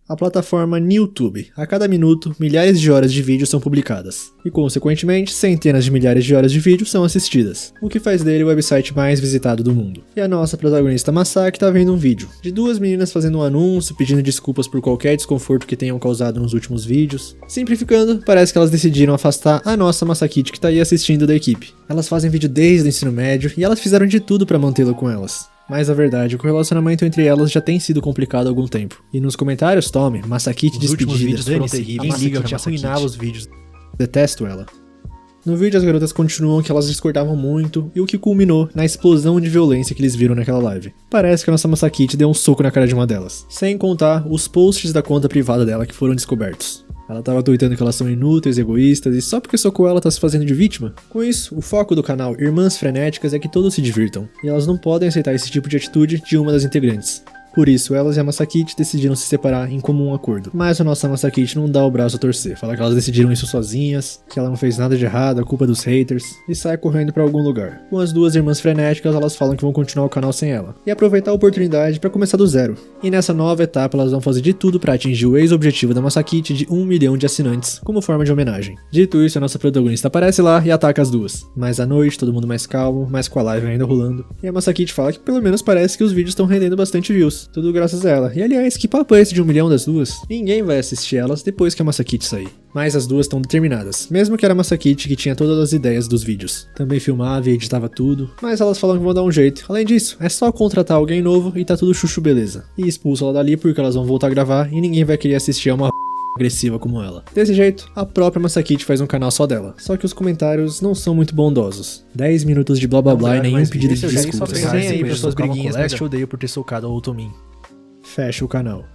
A plataforma YouTube. A cada minuto, milhares de horas de vídeos são publicadas. E, consequentemente, centenas de milhares de horas de vídeos são assistidas. O que faz dele o website mais visitado do mundo. E a nossa protagonista Masaki tá vendo um vídeo de duas meninas fazendo um anúncio, pedindo desculpas por qualquer desconforto que tenham causado nos últimos vídeos. Simplificando, parece que elas decidiram afastar a nossa Masakite que tá aí assistindo da equipe. Elas fazem vídeo desde o ensino médio e elas fizeram de tudo pra mantê-la com elas. Mas a verdade é que o relacionamento entre elas já tem sido complicado há algum tempo. E nos comentários, Tommy, Masakite despedida, os vídeos foram terríveis, ninguém liga, arruinava os vídeos. Detesto ela. No vídeo as garotas continuam que elas discordavam muito e o que culminou na explosão de violência que eles viram naquela live. Parece que a nossa Masakite deu um soco na cara de uma delas. Sem contar os posts da conta privada dela que foram descobertos. Ela tava tweetando que elas são inúteis, egoístas, e só porque socou ela tá se fazendo de vítima? Com isso, o foco do canal Irmãs Frenéticas é que todos se divirtam, e elas não podem aceitar esse tipo de atitude de uma das integrantes. Por isso, elas e a Masakite decidiram se separar em comum acordo. Mas a nossa Masakite não dá o braço a torcer, fala que elas decidiram isso sozinhas, que ela não fez nada de errado, a culpa é dos haters, e sai correndo pra algum lugar. Com as duas irmãs frenéticas, elas falam que vão continuar o canal sem ela, e aproveitar a oportunidade pra começar do zero. E nessa nova etapa, elas vão fazer de tudo pra atingir o ex-objetivo da Masakite de 1 milhão de assinantes, como forma de homenagem. Dito isso, a nossa protagonista aparece lá e ataca as duas. Mas à noite, todo mundo mais calmo, mas com a live ainda rolando. E a Masakite fala que pelo menos parece que os vídeos estão rendendo bastante views. Tudo graças a ela. E aliás, que papo é esse de 1 milhão das duas? Ninguém vai assistir elas depois que a Masakite sair. Mas as duas estão determinadas, mesmo que era a Masakite que tinha todas as ideias dos vídeos. Também filmava e editava tudo, mas elas falam que vão dar um jeito. Além disso, é só contratar alguém novo e tá tudo chuchu beleza. E expulsa ela dali porque elas vão voltar a gravar e ninguém vai querer assistir a uma agressiva como ela. Desse jeito, a própria Masakite faz um canal só dela. Só que os comentários não são muito bondosos. 10 minutos de blá blá blá e nenhum pedido de desculpas. Sem aí suas briguinhas, mas te odeio por ter socado a Otomin. Fecha o canal.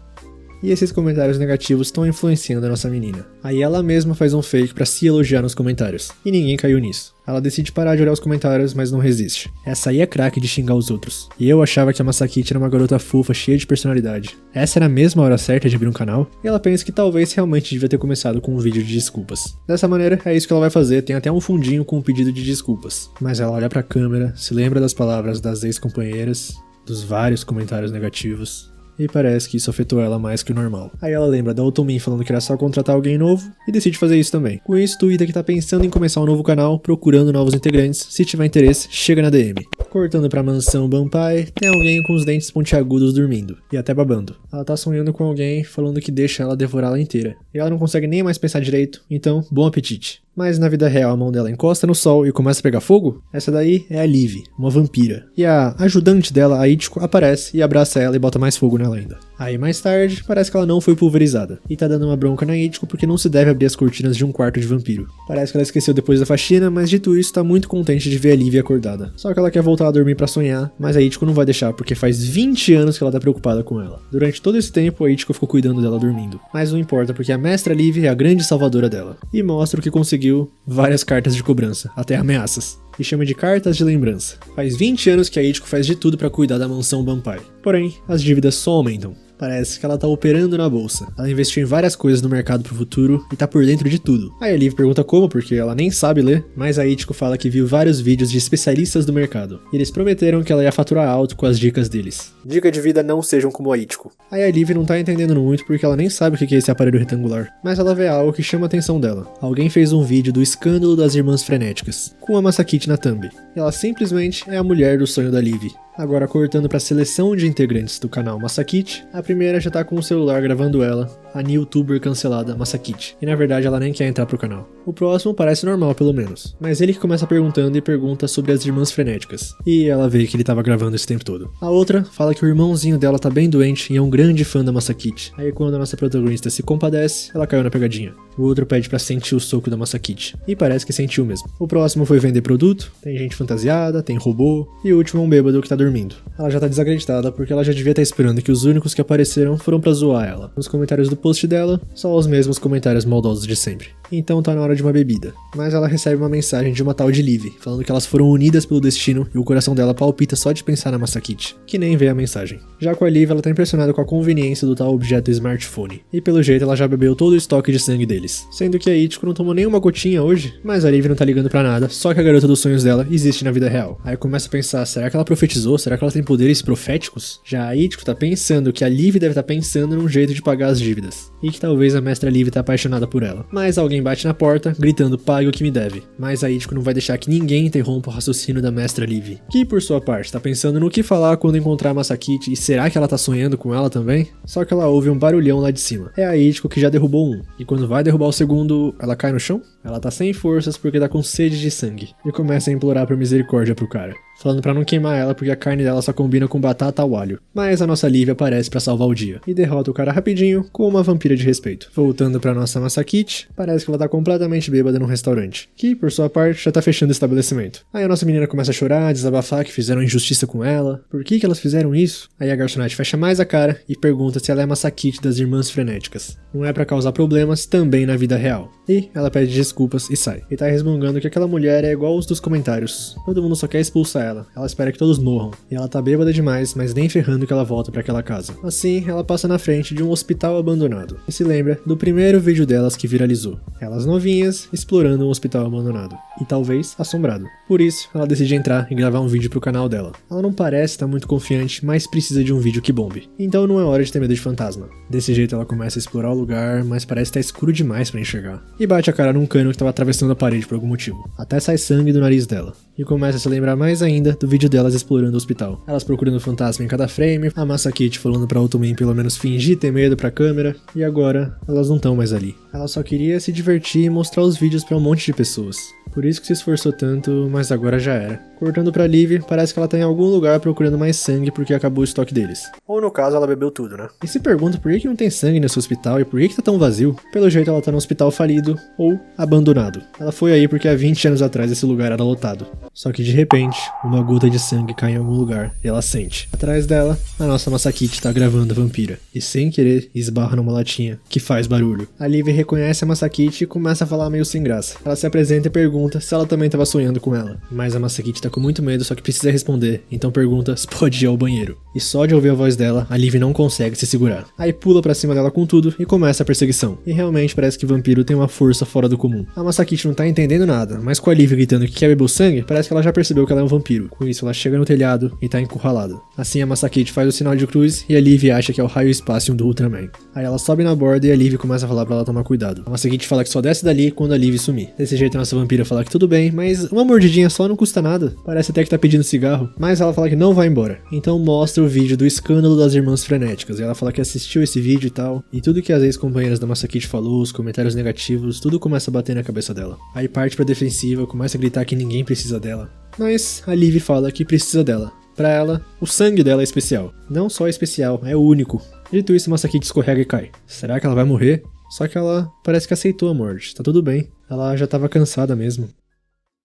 E esses comentários negativos estão influenciando a nossa menina. Aí ela mesma faz um fake pra se elogiar nos comentários. E ninguém caiu nisso. Ela decide parar de olhar os comentários, mas não resiste. Essa aí é craque de xingar os outros. E eu achava que a Masakite era uma garota fofa, cheia de personalidade. Essa era a mesma hora certa de abrir um canal? E ela pensa que talvez realmente devia ter começado com um vídeo de desculpas. Dessa maneira, é isso que ela vai fazer. Tem até um fundinho com um pedido de desculpas. Mas ela olha pra câmera, se lembra das palavras das ex-companheiras, dos vários comentários negativos. E parece que isso afetou ela mais que o normal. Aí ela lembra da Otomin falando que era só contratar alguém novo e decide fazer isso também. Com isso, Twitter que tá pensando em começar um novo canal, procurando novos integrantes. Se tiver interesse, chega na DM. Cortando pra mansão Banpai, tem alguém com os dentes pontiagudos dormindo, e até babando. Ela tá sonhando com alguém falando que deixa ela devorá-la inteira. E ela não consegue nem mais pensar direito, então, bom apetite. Mas na vida real a mão dela encosta no sol e começa a pegar fogo? Essa daí é a Liv, uma vampira. E a ajudante dela, a Ichiko, aparece e abraça ela e bota mais fogo nela ainda. Aí mais tarde, parece que ela não foi pulverizada. E tá dando uma bronca na Ichiko porque não se deve abrir as cortinas de um quarto de vampiro. Parece que ela esqueceu depois da faxina, mas dito isso, tá muito contente de ver a Liv acordada. Só que ela quer voltar a dormir pra sonhar, mas a Ichiko não vai deixar porque faz 20 anos que ela tá preocupada com ela. Durante todo esse tempo, a Ichiko ficou cuidando dela dormindo. Mas não importa porque a mestra Liv é a grande salvadora dela. E mostra o que conseguiu várias cartas de cobrança, até ameaças. E chama de cartas de lembrança. Faz 20 anos que a Ichiko faz de tudo pra cuidar da mansão Banpai. Porém, as dívidas só aumentam. Parece que ela tá operando na bolsa. Ela investiu em várias coisas no mercado pro futuro e tá por dentro de tudo. Aí a Liv pergunta como, porque ela nem sabe ler, mas a Ichiko fala que viu vários vídeos de especialistas do mercado. E eles prometeram que ela ia faturar alto com as dicas deles. Dica de vida: não sejam como a Ichiko. Aí a Liv não tá entendendo muito porque ela nem sabe o que é esse aparelho retangular. Mas ela vê algo que chama a atenção dela. Alguém fez um vídeo do escândalo das irmãs frenéticas, com a Masakite na thumb. E ela simplesmente é a mulher do sonho da Liv. Agora cortando para a seleção de integrantes do canal Masakite, a primeira já tá com o celular gravando ela, a youtuber cancelada Masakite, e na verdade ela nem quer entrar pro canal. O próximo parece normal pelo menos, mas ele que começa perguntando e pergunta sobre as irmãs frenéticas, e ela vê que ele tava gravando esse tempo todo. A outra fala que o irmãozinho dela tá bem doente e é um grande fã da Masakite. Aí quando a nossa protagonista se compadece, ela caiu na pegadinha. O outro pede pra sentir o soco da Masakite, e parece que sentiu mesmo. O próximo foi vender produto, tem gente fantasiada, tem robô, e o último é um bêbado que tá dormindo. Ela já tá desacreditada porque ela já devia estar esperando que os únicos que apareceram foram pra zoar ela. Nos comentários do post dela, só os mesmos comentários maldosos de sempre. então tá na hora de uma bebida. Mas ela recebe uma mensagem de uma tal de Liv, falando que elas foram unidas pelo destino e o coração dela palpita só de pensar na Masakit, que nem vê a mensagem. Já com a Liv, ela tá impressionada com a conveniência do tal objeto smartphone, e pelo jeito ela já bebeu todo o estoque de sangue deles. Sendo que a Ichiko não tomou nenhuma gotinha hoje, mas a Liv não tá ligando pra nada, só que a garota dos sonhos dela existe na vida real. Aí começa a pensar, será que ela profetizou? Será que ela tem poderes proféticos? Já a Ichiko tá pensando que a Liv deve estar pensando num jeito de pagar as dívidas, e que talvez a mestra Liv tá apaixonada por ela. Mas alguém bate na porta, gritando, pague o que me deve. Mas a Ichiko não vai deixar que ninguém interrompa o raciocínio da mestra Liv, que por sua parte tá pensando no que falar quando encontrar a Masakit, e será que ela tá sonhando com ela também? Só que ela ouve um barulhão lá de cima. É a Ichiko que já derrubou um, e quando vai derrubar o segundo, ela cai no chão? Ela tá sem forças porque tá com sede de sangue, e começa a implorar por misericórdia pro cara, falando pra não queimar ela porque a carne dela só combina com batata ao alho. Mas a nossa Liv aparece pra salvar o dia, e derrota o cara rapidinho com uma vampira de respeito. Voltando pra nossa Masakit, parece que ela tá completamente bêbada num restaurante, que por sua parte já tá fechando o estabelecimento. Aí a nossa menina começa a chorar, desabafar que fizeram injustiça com ela, por que elas fizeram isso? Aí a garçonete fecha mais a cara e pergunta se ela é a Masakit das Irmãs Frenéticas. Não é pra causar problemas também na vida real. E ela pede desculpas e sai. E tá resmungando que aquela mulher é igual os dos comentários. Todo mundo só quer expulsar ela espera que todos morram. E ela tá bêbada demais, mas nem ferrando que ela volta pra aquela casa. Assim, ela passa na frente de um hospital abandonado. E se lembra do primeiro vídeo delas que viralizou. Elas novinhas, explorando um hospital abandonado. E talvez assombrado. Por isso, ela decide entrar e gravar um vídeo pro canal dela. Ela não parece estar muito confiante, mas precisa de um vídeo que bombe. Então não é hora de ter medo de fantasma. Desse jeito ela começa a explorar o lugar, mas parece estar escuro demais pra enxergar. E bate a cara num cano que tava atravessando a parede por algum motivo. Até sai sangue do nariz dela. E começa a se lembrar mais ainda do vídeo delas explorando o hospital. Elas procurando o fantasma em cada frame, a Masakit falando pra Otomin pelo menos fingir ter medo pra câmera, e agora elas não estão mais ali. Ela só queria se divertir e mostrar os vídeos pra um monte de pessoas. Por isso que se esforçou tanto, mas agora já era. Cortando pra Liv, parece que ela tá em algum lugar procurando mais sangue porque acabou o estoque deles. Ou no caso, ela bebeu tudo, né? E se pergunta por que não tem sangue nesse hospital e por que tá tão vazio? Pelo jeito ela tá num hospital falido ou abandonado. Ela foi aí porque há 20 anos atrás esse lugar era lotado. Só que de repente, uma gota de sangue cai em algum lugar e ela sente. Atrás dela, a nossa Masakit tá gravando a vampira. E sem querer, esbarra numa latinha, que faz barulho. A Liv reconhece a Masakit e começa a falar meio sem graça. Ela se apresenta e pergunta se ela também tava sonhando com ela. Mas a Masakit tá com muito medo, só que precisa responder. Então pergunta se pode ir ao banheiro. E só de ouvir a voz dela, a Liv não consegue se segurar. Aí pula pra cima dela com tudo e começa a perseguição. E realmente parece que o vampiro tem uma força fora do comum. A Masakit não tá entendendo nada, mas com a Liv gritando que quer beber o sangue, parece que ela já percebeu que ela é um vampiro. Com isso, ela chega no telhado e tá encurralada. Assim, a Masakit faz o sinal de cruz e a Liv acha que é o raio espacium do Ultraman. Aí ela sobe na borda e a Liv começa a falar pra ela tomar cuidado. A Masakit fala que só desce dali quando a Liv sumir. Desse jeito, a nossa vampira fala que tudo bem, mas uma mordidinha só não custa nada. Parece até que tá pedindo cigarro. Mas ela fala que não vai embora. Então mostra o vídeo do escândalo das Irmãs Frenéticas. E ela fala que assistiu esse vídeo e tal. E tudo que as ex-companheiras da Masakit falou, os comentários negativos, tudo começa a bater na cabeça dela. Aí parte pra defensiva, começa a gritar que ninguém precisa dela. Mas a Liv fala que precisa dela. Pra ela, o sangue dela é especial. Não só é especial, é o único. Dito isso, Masakit escorrega e cai. Será que ela vai morrer? Só que ela parece que aceitou a morte. Tá tudo bem. Ela já tava cansada mesmo.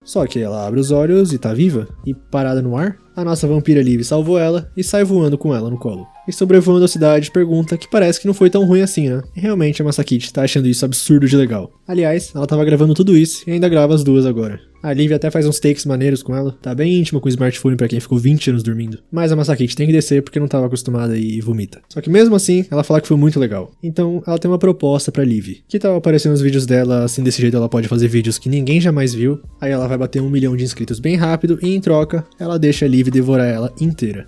Só que ela abre os olhos e tá viva. E parada no ar, a nossa vampira Liv salvou ela e sai voando com ela no colo. E sobrevoando a cidade, pergunta que parece que não foi tão ruim assim, né? E realmente a Masakit tá achando isso absurdo de legal. Aliás, ela tava gravando tudo isso e ainda grava as duas agora. A Liv até faz uns takes maneiros com ela, tá bem íntima com o smartphone pra quem ficou 20 anos dormindo. Mas a Masakit tem que descer porque não tava acostumada e vomita. Só que mesmo assim, ela fala que foi muito legal. Então, ela tem uma proposta pra Liv, que tava aparecendo nos vídeos dela, assim desse jeito ela pode fazer vídeos que ninguém jamais viu. Aí ela vai bater 1 milhão de inscritos bem rápido e em troca, ela deixa a Liv devorar ela inteira.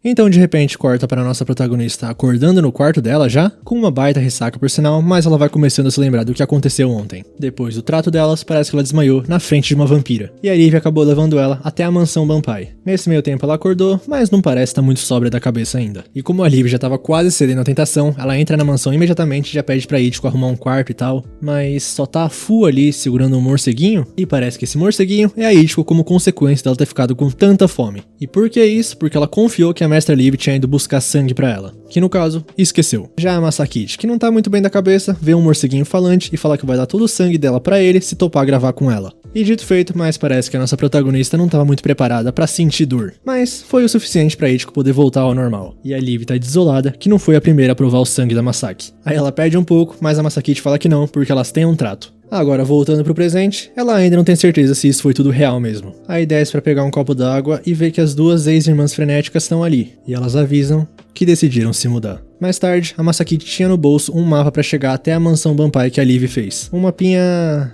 Então de repente corta para a nossa protagonista acordando no quarto dela já, com uma baita ressaca por sinal, mas ela vai começando a se lembrar do que aconteceu ontem. Depois do trato delas, parece que ela desmaiou na frente de uma vampira, e a Liv acabou levando ela até a mansão Banpai. Nesse meio tempo ela acordou, mas não parece estar muito sóbria da cabeça ainda. E como a Liv já estava quase cedendo à tentação, ela entra na mansão imediatamente e já pede pra Ichiko arrumar um quarto e tal, mas só tá a Fu ali segurando um morceguinho, e parece que esse morceguinho é a Ichiko como consequência dela ter ficado com tanta fome. E por que isso? Porque ela confiou que a a mestra Liv tinha ido buscar sangue pra ela, que no caso, esqueceu. Já a Masakit, que não tá muito bem da cabeça, vê um morceguinho falante e fala que vai dar todo o sangue dela pra ele se topar gravar com ela. E dito feito, mas parece que a nossa protagonista não tava muito preparada pra sentir dor. Mas foi o suficiente pra Ichiko poder voltar ao normal. E a Liv tá desolada que não foi a primeira a provar o sangue da Masaki. Aí ela pede um pouco, mas a Masakit fala que não, porque elas têm um trato. Agora, voltando pro presente, ela ainda não tem certeza se isso foi tudo real mesmo. Aí desce pra pegar um copo d'água e vê que as duas ex-irmãs frenéticas estão ali. E elas avisam que decidiram se mudar. Mais tarde, a Masakit tinha no bolso um mapa pra chegar até a mansão Banpai que a Liv fez. Um mapinha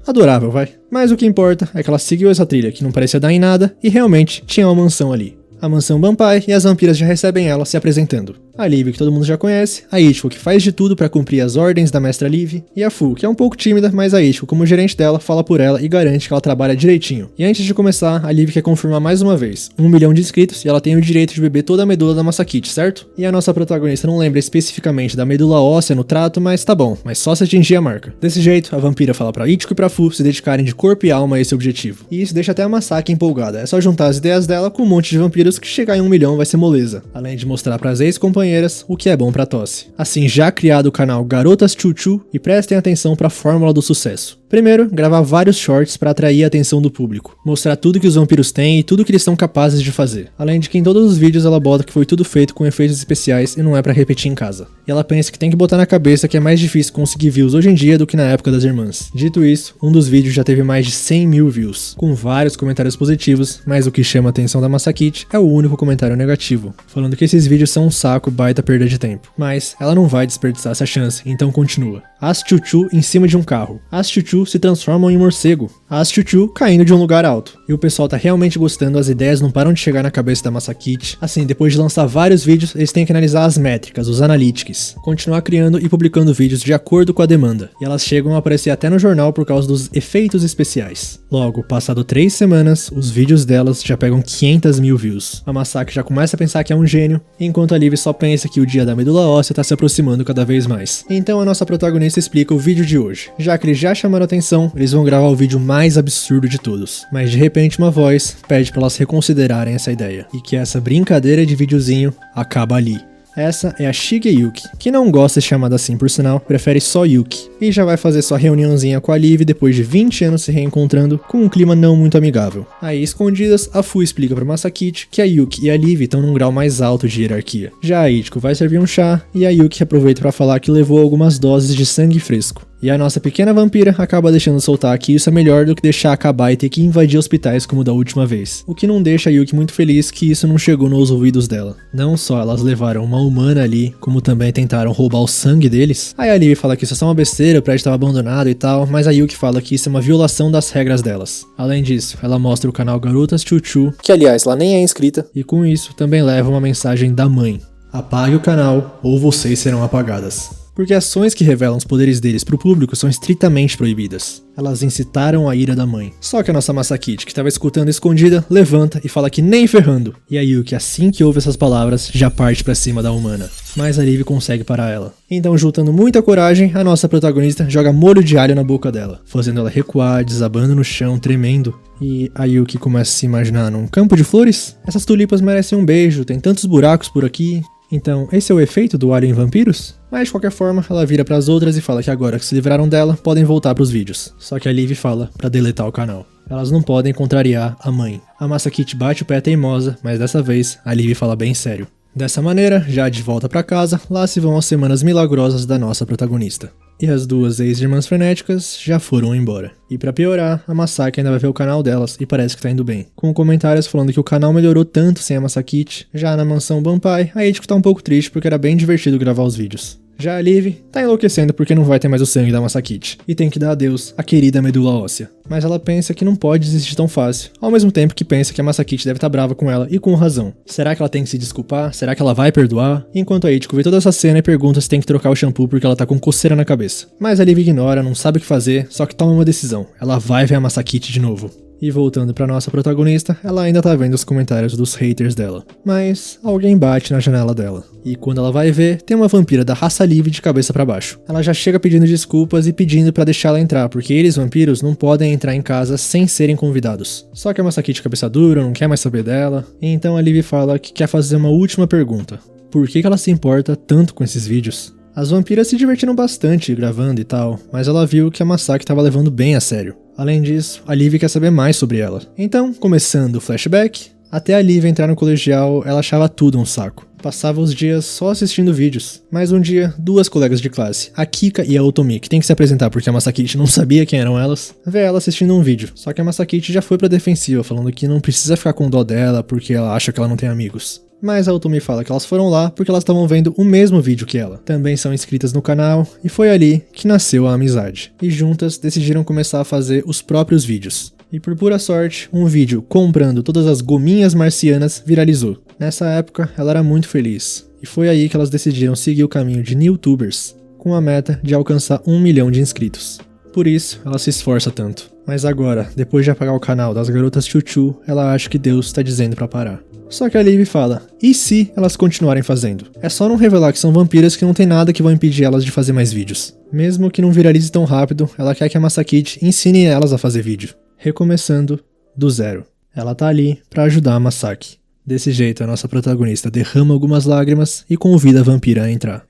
adorável, vai. Mas o que importa é que ela seguiu essa trilha que não parecia dar em nada e realmente tinha uma mansão ali. A mansão Banpai, e as vampiras já recebem ela se apresentando. A Liv, que todo mundo já conhece, a Ichiko, que faz de tudo pra cumprir as ordens da mestra Liv, e a Fu, que é um pouco tímida, mas a Ichiko, como gerente dela, fala por ela e garante que ela trabalha direitinho. E antes de começar, a Liv quer confirmar mais uma vez, 1 milhão de inscritos e ela tem o direito de beber toda a medula da Masakit, certo? E a nossa protagonista não lembra especificamente da medula óssea no trato, mas tá bom, mas só se atingir a marca. Desse jeito, a vampira fala pra Ichiko e pra Fu se dedicarem de corpo e alma a esse objetivo. E isso deixa até a Masaki empolgada, é só juntar as ideias dela com um monte de vampiros que chegar em 1 milhão vai ser moleza. Além de mostrar pras ex-companheiras o que é bom pra tosse. Assim, já criado o canal Garotas Chuchu, e prestem atenção pra fórmula do sucesso. Primeiro, gravar vários shorts para atrair a atenção do público, mostrar tudo que os vampiros têm e tudo que eles são capazes de fazer. Além de que em todos os vídeos ela bota que foi tudo feito com efeitos especiais e não é para repetir em casa. E ela pensa que tem que botar na cabeça que é mais difícil conseguir views hoje em dia do que na época das irmãs. Dito isso, um dos vídeos já teve mais de 100 mil views, com vários comentários positivos, mas o que chama a atenção da Masakit é o único comentário negativo, falando que esses vídeos são um saco, baita perda de tempo. Mas ela não vai desperdiçar essa chance, então continua. As Chuchu em cima de um carro. As Chuchu se transformam em morcego. As Chuchu caindo de um lugar alto. E o pessoal tá realmente gostando, as ideias não param de chegar na cabeça da Masakit. Assim, depois de lançar vários vídeos, eles têm que analisar as métricas, os analytics. Continuar criando e publicando vídeos de acordo com a demanda. E elas chegam a aparecer até no jornal por causa dos efeitos especiais. Logo, passado 3 semanas, os vídeos delas já pegam 500 mil views. A Masaki já começa a pensar que é um gênio, enquanto a Liv só pensa que o dia da medula óssea tá se aproximando cada vez mais. Então a nossa protagonista explica o vídeo de hoje. Já que eles já chamaram atenção, eles vão gravar o vídeo mais absurdo de todos. Mas de repente uma voz pede pra elas reconsiderarem essa ideia. E que essa brincadeira de videozinho acaba ali. Essa é a Shigeyuki, que não gosta de ser chamada assim por sinal, prefere só Yuki. E já vai fazer sua reuniãozinha com a Liv depois de 20 anos se reencontrando, com um clima não muito amigável. Aí, escondidas, a Fu explica pra Masakit que a Yuki e a Liv estão num grau mais alto de hierarquia. Já a Ichiko vai servir um chá, e a Yuki aproveita pra falar que levou algumas doses de sangue fresco. E a nossa pequena vampira acaba deixando soltar que isso é melhor do que deixar acabar e ter que invadir hospitais como da última vez. O que não deixa a Yuki muito feliz que isso não chegou nos ouvidos dela. Não só elas levaram uma humana ali, como também tentaram roubar o sangue deles. Aí a Liv fala que isso é só uma besteira, o prédio estava abandonado e tal, mas a Yuki fala que isso é uma violação das regras delas. Além disso, ela mostra o canal Garotas Chuchu, que aliás lá nem é inscrita, e com isso também leva uma mensagem da mãe. Apague o canal ou vocês serão apagadas. Porque ações que revelam os poderes deles pro público são estritamente proibidas. Elas incitaram a ira da mãe. Só que a nossa Masakit, que estava escutando escondida, levanta e fala que nem ferrando. E a Yuki, assim que ouve essas palavras, já parte pra cima da humana. Mas a Liv consegue parar ela. Então, juntando muita coragem, a nossa protagonista joga molho de alho na boca dela, fazendo ela recuar, desabando no chão, tremendo. E a Yuki começa a se imaginar num campo de flores? Essas tulipas merecem um beijo, tem tantos buracos por aqui. Então, esse é o efeito do alho em vampiros? Mas de qualquer forma, ela vira pras outras e fala que agora que se livraram dela, podem voltar pros vídeos. Só que a Liv fala pra deletar o canal. Elas não podem contrariar a mãe. A Masakit bate o pé teimosa, mas dessa vez, a Liv fala bem sério. Dessa maneira, já de volta pra casa, lá se vão as semanas milagrosas da nossa protagonista. E as duas ex-irmãs frenéticas já foram embora. E pra piorar, a Masaki ainda vai ver o canal delas e parece que tá indo bem. Com comentários falando que o canal melhorou tanto sem a Masakit. Já na mansão Banpai, a Ichiko tá um pouco triste porque era bem divertido gravar os vídeos. Já a Liv tá enlouquecendo porque não vai ter mais o sangue da Masakit. E tem que dar adeus à querida medula óssea. Mas ela pensa que não pode desistir tão fácil. Ao mesmo tempo que pensa que a Masakit deve estar brava com ela e com razão. Será que ela tem que se desculpar? Será que ela vai perdoar? Enquanto a Ichiko vê toda essa cena e pergunta se tem que trocar o shampoo porque ela tá com coceira na cabeça. Mas a Liv ignora, não sabe o que fazer, só que toma uma decisão. Ela vai ver a Masakit de novo. E voltando pra nossa protagonista, ela ainda tá vendo os comentários dos haters dela. Mas alguém bate na janela dela. E quando ela vai ver, tem uma vampira da raça livre de cabeça pra baixo. Ela já chega pedindo desculpas e pedindo pra deixar ela entrar, porque eles, vampiros, não podem entrar em casa sem serem convidados. Só que a Masaki cabeça dura, não quer mais saber dela. E então a Liv fala que quer fazer uma última pergunta. Por que ela se importa tanto com esses vídeos? As vampiras se divertiram bastante gravando e tal, mas ela viu que a Masaki tava levando bem a sério. Além disso, a Liv quer saber mais sobre ela. Então, começando o flashback, até a Liv entrar no colegial, ela achava tudo um saco. Passava os dias só assistindo vídeos. Mas um dia, duas colegas de classe, a Kika e a Otomi, que tem que se apresentar porque a Masaki não sabia quem eram elas, vê ela assistindo um vídeo. Só que a Masaki já foi pra defensiva, falando que não precisa ficar com dó dela porque ela acha que ela não tem amigos. Mas a Otomi fala que elas foram lá porque elas estavam vendo o mesmo vídeo que ela. Também são inscritas no canal e foi ali que nasceu a amizade. E juntas decidiram começar a fazer os próprios vídeos. E por pura sorte, um vídeo comprando todas as gominhas marcianas viralizou. Nessa época, ela era muito feliz. E foi aí que elas decidiram seguir o caminho de Newtubers, com a meta de alcançar 1 milhão de inscritos. Por isso, ela se esforça tanto. Mas agora, depois de apagar o canal das garotas Chuchu, ela acha que Deus está dizendo pra parar. Só que a Liv fala, e se elas continuarem fazendo? É só não revelar que são vampiras que não tem nada que vão impedir elas de fazer mais vídeos. Mesmo que não viralize tão rápido, ela quer que a Masaki ensine elas a fazer vídeo. Recomeçando do zero. Ela tá ali pra ajudar a Masaki. Desse jeito, a nossa protagonista derrama algumas lágrimas e convida a vampira a entrar.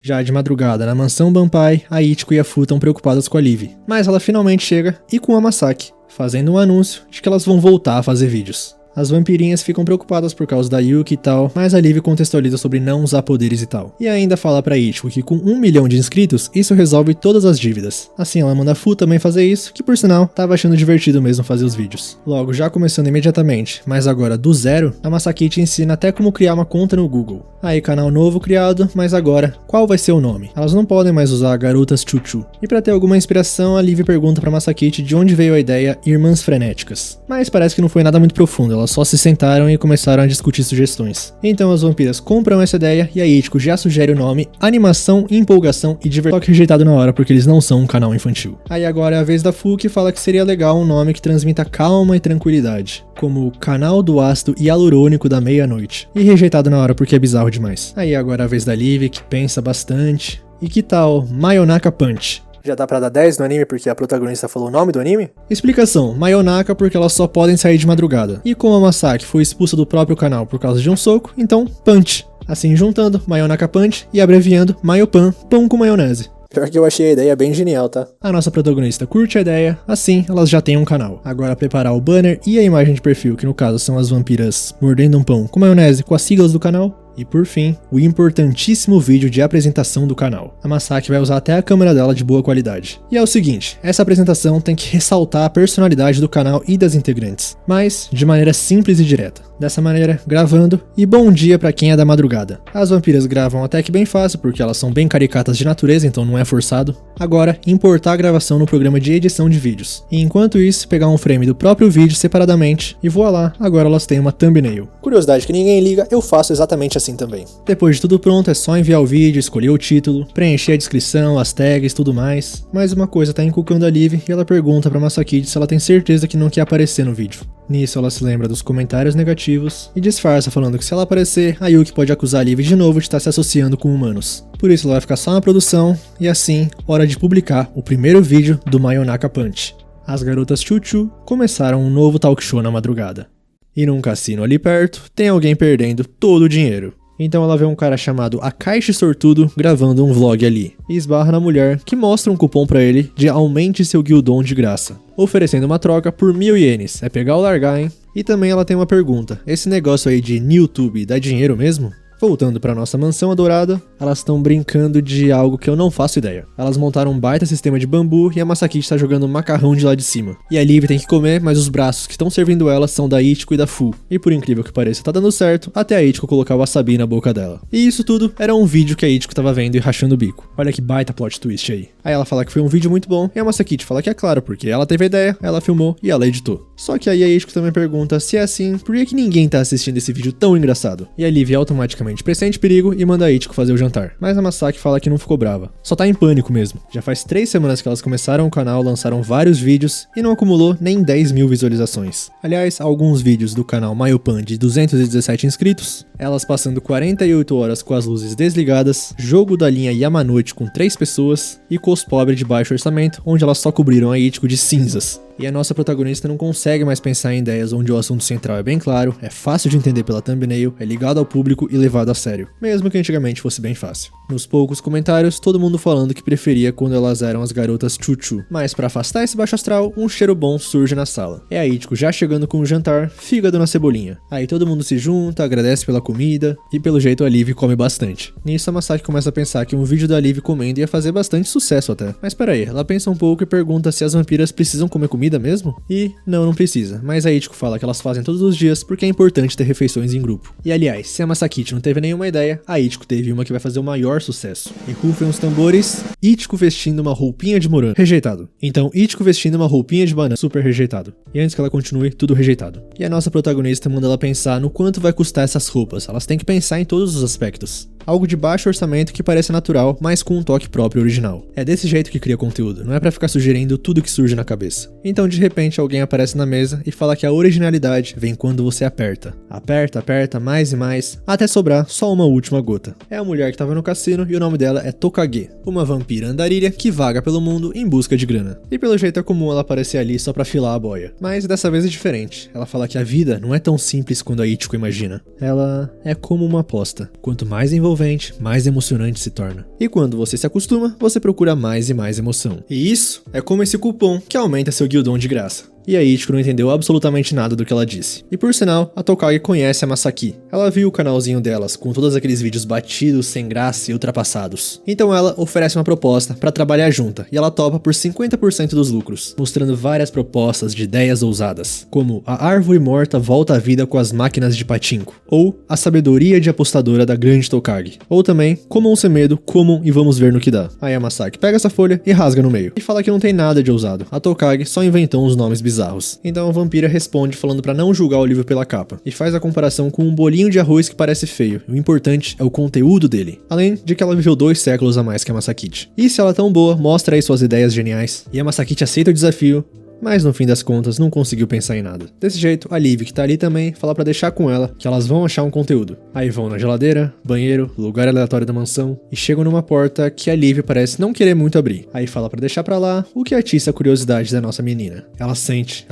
Já de madrugada, na mansão Banpai, a Ichiko e a Fu estão preocupadas com a Liv. Mas ela finalmente chega e com a Masaki, fazendo um anúncio de que elas vão voltar a fazer vídeos. As vampirinhas ficam preocupadas por causa da Yuki e tal, mas a Liv contextualiza sobre não usar poderes e tal. E ainda fala pra Ichiko que com 1 milhão de inscritos, isso resolve todas as dívidas. Assim ela manda a Fu também fazer isso, que por sinal, tava achando divertido mesmo fazer os vídeos. Logo, já começando imediatamente, mas agora do zero, a Masaki te ensina até como criar uma conta no Google. Aí canal novo criado, mas agora, qual vai ser o nome? Elas não podem mais usar garotas Chuchu. E pra ter alguma inspiração, a Liv pergunta pra Masaki de onde veio a ideia Irmãs Frenéticas. Mas parece que não foi nada muito profundo, elas só se sentaram e começaram a discutir sugestões. Então as vampiras compram essa ideia e a Ichiko já sugere o nome Animação, Empolgação e Diversão, só que rejeitado na hora porque eles não são um canal infantil. Aí agora é a vez da Fu, que fala que seria legal um nome que transmita calma e tranquilidade, como Canal do Ácido Hialurônico da Meia-Noite, e rejeitado na hora porque é bizarro demais. Aí agora é a vez da Liv, que pensa bastante. E que tal Mayonaka Punch? Já dá pra dar 10 no anime porque a protagonista falou o nome do anime? Explicação, Mayonaka porque elas só podem sair de madrugada. E como a Masaki foi expulsa do próprio canal por causa de um soco, então Punch. Assim juntando Mayonaka Punch e abreviando Mayopan, pão com maionese. Pior que eu achei a ideia bem genial, tá? A nossa protagonista curte a ideia, assim elas já têm um canal. Agora preparar o banner e a imagem de perfil, que no caso são as vampiras mordendo um pão com maionese com as siglas do canal. E por fim, o importantíssimo vídeo de apresentação do canal. A Masaki vai usar até a câmera dela de boa qualidade. E é o seguinte, essa apresentação tem que ressaltar a personalidade do canal e das integrantes, mas de maneira simples e direta. Dessa maneira, gravando, e bom dia pra quem é da madrugada. As vampiras gravam até que bem fácil, porque elas são bem caricatas de natureza, então não é forçado. Agora, importar a gravação no programa de edição de vídeos. E enquanto isso, pegar um frame do próprio vídeo separadamente, e voilá, agora elas têm uma thumbnail. Curiosidade que ninguém liga, eu faço exatamente assim também. Depois de tudo pronto, é só enviar o vídeo, escolher o título, preencher a descrição, as tags, tudo mais. Mas uma coisa tá encucando a Liv e ela pergunta pra Masaki se ela tem certeza que não quer aparecer no vídeo. Nisso ela se lembra dos comentários negativos e disfarça falando que se ela aparecer, a Yuki pode acusar a Liv de novo de estar se associando com humanos. Por isso ela vai ficar só na produção e assim, hora de publicar o primeiro vídeo do Mayonaka Punch. As garotas Chuchu começaram um novo talk show na madrugada. E num cassino ali perto, tem alguém perdendo todo o dinheiro. Então ela vê um cara chamado Akaishi Sortudo gravando um vlog ali, e esbarra na mulher que mostra um cupom pra ele de aumente seu Guildon de graça, oferecendo uma troca por 1000 ienes, é pegar ou largar, hein? E também ela tem uma pergunta, esse negócio aí de Newtube dá dinheiro mesmo? Voltando pra nossa mansão adorada, elas estão brincando de algo que eu não faço ideia. Elas montaram um baita sistema de bambu e a Masaki está jogando macarrão de lá de cima. E a Liv tem que comer, mas os braços que estão servindo ela são da Ichiko e da Fu. E por incrível que pareça, tá dando certo, até a Ichiko colocar o wasabi na boca dela. E isso tudo era um vídeo que a Ichiko tava vendo e rachando o bico. Olha que baita plot twist aí. Aí ela fala que foi um vídeo muito bom e a Masaki fala que é claro, porque ela teve a ideia, ela filmou e ela editou. Só que aí a Ichiko também pergunta se é assim, por que ninguém tá assistindo esse vídeo tão engraçado? E a Liv automaticamente automaticamente pressente perigo e manda a Ichiko fazer o jantar. Mas a Masaki fala que não ficou brava, só tá em pânico mesmo. Já faz 3 semanas que elas começaram o canal, lançaram vários vídeos e não acumulou nem 10 mil visualizações. Aliás, alguns vídeos do canal Mayopan de 217 inscritos, elas passando 48 horas com as luzes desligadas, jogo da linha Yamanote com 3 pessoas e cos pobre de baixo orçamento, onde elas só cobriram a Ichiko de cinzas. E a nossa protagonista não consegue mais pensar em ideias onde o assunto central é bem claro, é fácil de entender pela thumbnail, é ligado ao público e levado a sério, mesmo que antigamente fosse bem fácil. Nos poucos comentários, todo mundo falando que preferia quando elas eram as garotas chuchu. Mas pra afastar esse baixo astral, um cheiro bom surge na sala. É a Ichiko já chegando com o jantar, fígado na cebolinha. Aí todo mundo se junta, agradece pela comida e pelo jeito a Liv come bastante. Nisso a Masaki começa a pensar que um vídeo da Liv comendo ia fazer bastante sucesso até. Mas peraí, ela pensa um pouco e pergunta se as vampiras precisam comer comida mesmo? E não precisa, mas a Ichiko fala que elas fazem todos os dias porque é importante ter refeições em grupo. E aliás, se a Masaki não teve nenhuma ideia, a Ichiko teve uma que vai fazer o maior sucesso. E rufem os tambores, Ichiko vestindo uma roupinha de morango, rejeitado. Então Ichiko vestindo uma roupinha de banana, super rejeitado. E antes que ela continue, tudo rejeitado. E a nossa protagonista manda ela pensar no quanto vai custar essas roupas, elas têm que pensar em todos os aspectos. Algo de baixo orçamento que parece natural, mas com um toque próprio original. É desse jeito que cria conteúdo, não é pra ficar sugerindo tudo que surge na cabeça. Então de repente alguém aparece na mesa e fala que a originalidade vem quando você aperta. Aperta, aperta, mais e mais, até sobrar só uma última gota. É a mulher que tava no cassino e o nome dela é Tokage, uma vampira andarilha que vaga pelo mundo em busca de grana. E pelo jeito é comum ela aparecer ali só pra filar a boia. Mas dessa vez é diferente. Ela fala que a vida não é tão simples quanto a Ichiko imagina. Ela é como uma aposta. Quanto mais envolvente, mais emocionante se torna. E quando você se acostuma, você procura mais e mais emoção. E isso é como esse cupom que aumenta seu guildon de graça. E a Ichiko não entendeu absolutamente nada do que ela disse. E por sinal, a Tokage conhece a Masaki. Ela viu o canalzinho delas com todos aqueles vídeos batidos, sem graça e ultrapassados. Então ela oferece uma proposta pra trabalhar junta, e ela topa por 50% dos lucros, mostrando várias propostas de ideias ousadas, como a árvore morta volta à vida com as máquinas de pachinko, ou a sabedoria de apostadora da grande Tokage, ou também comam sem medo, comam e vamos ver no que dá. Aí a Masaki pega essa folha e rasga no meio, e fala que não tem nada de ousado. A Tokage só inventou uns nomes bizarros. Então a vampira responde falando pra não julgar o livro pela capa, e faz a comparação com um bolinho de arroz que parece feio. O importante é o conteúdo dele, além de que ela viveu 2 séculos a mais que a Masaki. E se ela é tão boa, mostra aí suas ideias geniais. E a Masaki aceita o desafio, mas no fim das contas não conseguiu pensar em nada. Desse jeito, a Liv, que tá ali também, fala pra deixar com ela que elas vão achar um conteúdo. Aí vão na geladeira, banheiro, lugar aleatório da mansão e chegam numa porta que a Liv parece não querer muito abrir. Aí fala pra deixar pra lá, o que atiça a curiosidade da nossa menina. Ela sente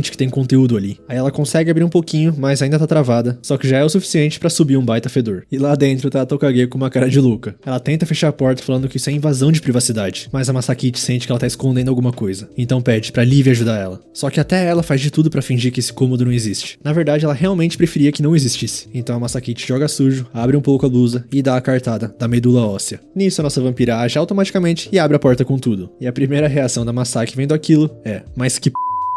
que tem conteúdo ali. Aí ela consegue abrir um pouquinho, mas ainda tá travada, só que já é o suficiente pra subir um baita fedor. E lá dentro tá a Tokage com uma cara de louca. Ela tenta fechar a porta falando que isso é invasão de privacidade, mas a Masaki sente que ela tá escondendo alguma coisa. Então pede pra Liv ajudar ela. Só que até ela faz de tudo pra fingir que esse cômodo não existe. Na verdade, ela realmente preferia que não existisse. Então a Masaki joga sujo, abre um pouco a blusa e dá a cartada da medula óssea. Nisso a nossa vampira age automaticamente e abre a porta com tudo. E a primeira reação da Masaki vendo aquilo é: mas que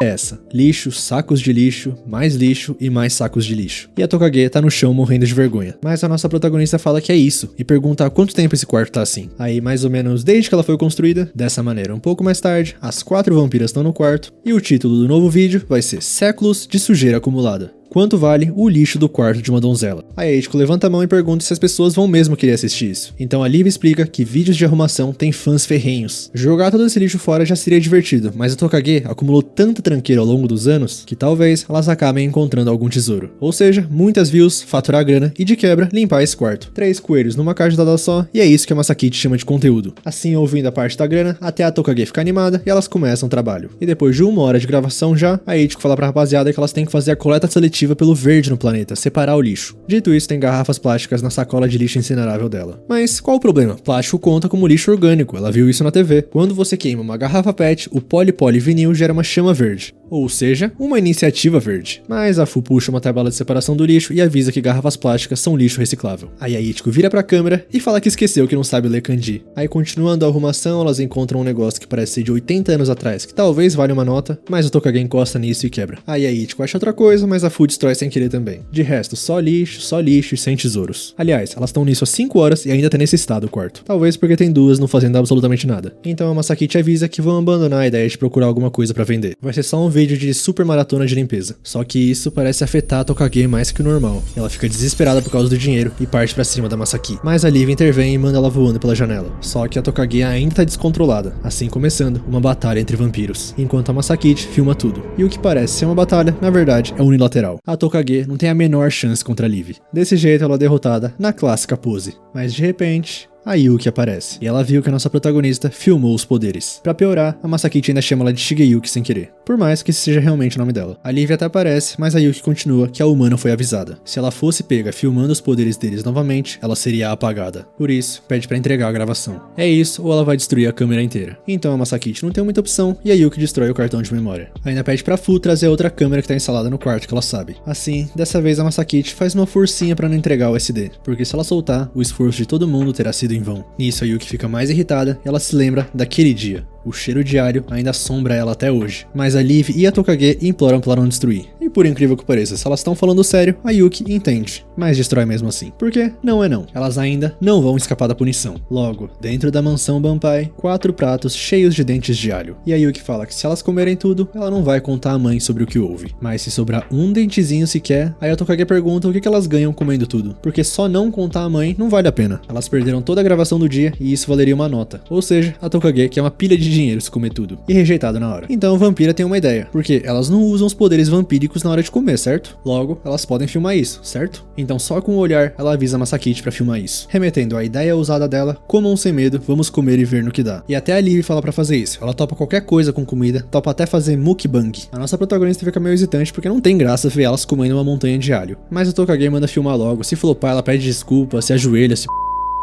é essa? Lixo, sacos de lixo, mais lixo e mais sacos de lixo. E a Tokage tá no chão morrendo de vergonha. Mas a nossa protagonista fala que é isso e pergunta há quanto tempo esse quarto tá assim. Aí mais ou menos desde que ela foi construída, dessa maneira. Um pouco mais tarde, as 4 vampiras estão no quarto e o título do novo vídeo vai ser Séculos de Sujeira Acumulada. Quanto vale o lixo do quarto de uma donzela? A Ichiko levanta a mão e pergunta se as pessoas vão mesmo querer assistir isso. Então a Liv explica que vídeos de arrumação têm fãs ferrenhos. Jogar todo esse lixo fora já seria divertido, mas a Tokage acumulou tanta tranqueira ao longo dos anos que talvez elas acabem encontrando algum tesouro. Ou seja, muitas views, faturar grana e de quebra limpar esse quarto. 3 coelhos numa cajadada só e é isso que a Masaki chama de conteúdo. Assim, ouvindo a parte da grana, até a Tokage ficar animada e elas começam o trabalho. E depois de 1 hora de gravação já, a Ichiko fala pra rapaziada que elas têm que fazer a coleta seletiva pelo verde no planeta, separar o lixo. Dito isso, tem garrafas plásticas na sacola de lixo incinerável dela. Mas qual o problema? Plástico conta como lixo orgânico, ela viu isso na TV. Quando você queima uma garrafa PET, o polivinil gera uma chama verde. Ou seja, uma iniciativa verde. Mas a Fu puxa uma tabela de separação do lixo e avisa que garrafas plásticas são lixo reciclável. Aí a Ichiko vira pra câmera e fala que esqueceu que não sabe ler kanji. Aí continuando a arrumação, elas encontram um negócio que parece ser de 80 anos atrás, que talvez valha uma nota, mas o Tokage encosta nisso e quebra. Aí a Ichiko acha outra coisa, mas a Fu destrói sem querer também. De resto, só lixo e sem tesouros. Aliás, elas estão nisso há 5 horas e ainda tá nesse estado o quarto. Talvez porque tem 2 não fazendo absolutamente nada. Então a Masaki avisa que vão abandonar a ideia de procurar alguma coisa pra vender. Vai ser só um vídeo vídeo de super maratona de limpeza. Só que isso parece afetar a Tokage mais que o normal. Ela fica desesperada por causa do dinheiro e parte pra cima da Masaki. Mas a Liv intervém e manda ela voando pela janela. Só que a Tokage ainda tá descontrolada, assim começando uma batalha entre vampiros, enquanto a Masaki filma tudo. E o que parece ser uma batalha, na verdade, é unilateral. A Tokage não tem a menor chance contra a Liv. Desse jeito ela é derrotada na clássica pose. Mas de repente, a Yuki aparece, e ela viu que a nossa protagonista filmou os poderes. Pra piorar, a Masaki ainda chama ela de Shigeyuki sem querer, por mais que esse seja realmente o nome dela. A Liv até aparece, mas a Yuki continua que a humana foi avisada. Se ela fosse pega filmando os poderes deles novamente, ela seria apagada. Por isso, pede pra entregar a gravação. É isso, ou ela vai destruir a câmera inteira. Então a Masaki não tem muita opção, e a Yuki destrói o cartão de memória. Ainda pede pra Fu trazer outra câmera que tá instalada no quarto que ela sabe. Assim, dessa vez a Masaki faz uma forcinha pra não entregar o SD, porque se ela soltar, o esforço de todo mundo terá sido em vão. Nisso a Yuki fica mais irritada e ela se lembra daquele dia. O cheiro diário ainda assombra ela até hoje. Mas a Liv e a Tokage imploram pra não destruir. E por incrível que pareça, se elas estão falando sério, a Yuki entende, mas destrói mesmo assim. Porque não é não. Elas ainda não vão escapar da punição. Logo, dentro da mansão Banpai, 4 pratos cheios de dentes de alho. E a Yuki fala que se elas comerem tudo, ela não vai contar à mãe sobre o que houve. Mas se sobrar um dentezinho sequer, aí a Tokage pergunta o que elas ganham comendo tudo. Porque só não contar à mãe não vale a pena. Elas perderam toda a gravação do dia e isso valeria uma nota. Ou seja, a Tokage quer uma pilha de dinheiro se comer tudo. E rejeitado na hora. Então a vampira tem uma ideia. Porque elas não usam os poderes vampíricos na hora de comer, certo? Logo, elas podem filmar isso, certo? Então só com o olhar, ela avisa a Masaki pra filmar isso. Remetendo à ideia ousada dela, comam sem medo, vamos comer e ver no que dá. E até a Liv fala pra fazer isso. Ela topa qualquer coisa com comida, topa até fazer mukbang. A nossa protagonista fica meio hesitante porque não tem graça ver elas comendo uma montanha de alho. Mas a Tokage manda filmar logo. Se flopar, ela pede desculpa, se ajoelha, se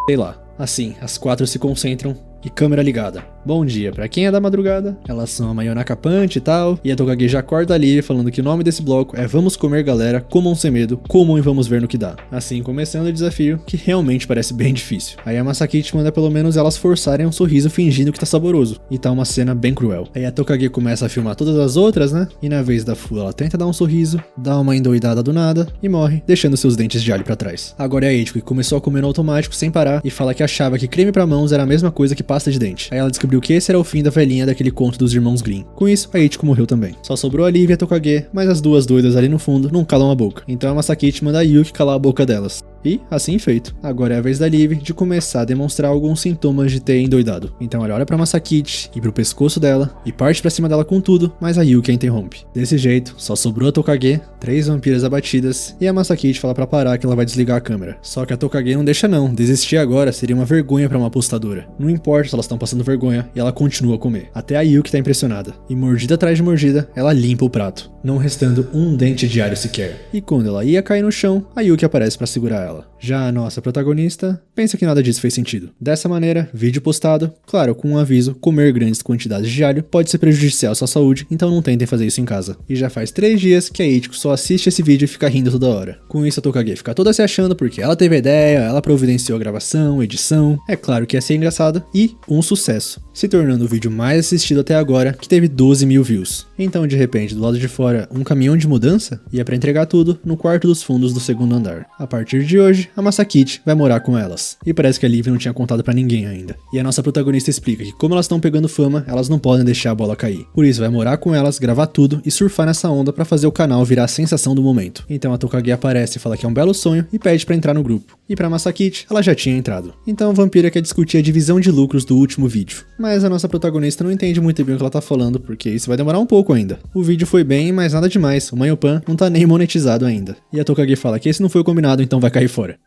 sei lá. Assim, as 4 se concentram e câmera ligada. Bom dia, pra quem é da madrugada, elas são a Mayonaka Punch e tal, e a Tokage já acorda ali falando que o nome desse bloco é Vamos Comer Galera, comam sem medo, comam e vamos ver no que dá. Assim, começando o desafio, que realmente parece bem difícil. Aí a Masaki manda pelo menos elas forçarem um sorriso fingindo que tá saboroso, e tá uma cena bem cruel. Aí a Tokage começa a filmar todas as outras, né, e na vez da Fu ela tenta dar um sorriso, dá uma endoidada do nada, e morre, deixando seus dentes de alho pra trás. Agora é a Ichiko que começou a comer no automático sem parar, e fala que achava que creme pra mãos era a mesma coisa que pasta de dente. Aí ela descobriu que esse era o fim da velhinha daquele conto dos irmãos Grimm. Com isso, a Ichiko morreu também. Só sobrou a Liv e a Tokage, mas as duas doidas ali no fundo não calam a boca. Então a Masaki manda a Yuki calar a boca delas. E, assim feito, agora é a vez da Liv de começar a demonstrar alguns sintomas de ter endoidado. Então ela olha pra Masaki e pro pescoço dela e parte pra cima dela com tudo, mas a Yuki a interrompe. Desse jeito, só sobrou a Tokage, 3 vampiras abatidas, e a Masaki fala pra parar que ela vai desligar a câmera. Só que a Tokage não deixa não, desistir agora seria uma vergonha pra uma apostadora. Não importa se elas estão passando vergonha, e ela continua a comer. Até a Yuki tá impressionada. E mordida atrás de mordida, ela limpa o prato, não restando um dente de alho sequer. E quando ela ia cair no chão, a Yuki aparece pra segurar ela. Já a nossa protagonista pensa que nada disso fez sentido. Dessa maneira, vídeo postado, claro, com um aviso, comer grandes quantidades de alho pode ser prejudicial à sua saúde, então não tentem fazer isso em casa. E já faz 3 dias que a Ichiko só assiste esse vídeo e fica rindo toda hora. Com isso a Tokage fica toda se achando porque ela teve a ideia, ela providenciou a gravação, edição, é claro que ia ser engraçado e um sucesso, se tornando o vídeo mais assistido até agora, que teve 12 mil views. Então de repente, do lado de fora, um caminhão de mudança ia pra entregar tudo no quarto dos fundos do 2º andar. A partir de hoje, a Masaki vai morar com elas. E parece que a Liv não tinha contado pra ninguém ainda. E a nossa protagonista explica que como elas estão pegando fama, elas não podem deixar a bola cair. Por isso vai morar com elas, gravar tudo e surfar nessa onda pra fazer o canal virar a sensação do momento. Então a Tokage aparece e fala que é um belo sonho e pede pra entrar no grupo. E pra Masaki, ela já tinha entrado. Então a vampira quer discutir a divisão de lucros do último vídeo. Mas a nossa protagonista não entende muito bem o que ela tá falando, porque isso vai demorar um pouco ainda. O vídeo foi bem, mas nada demais. O Manhopan não tá nem monetizado ainda. E a Tokage fala que esse não foi o combinado, então vai cair fora.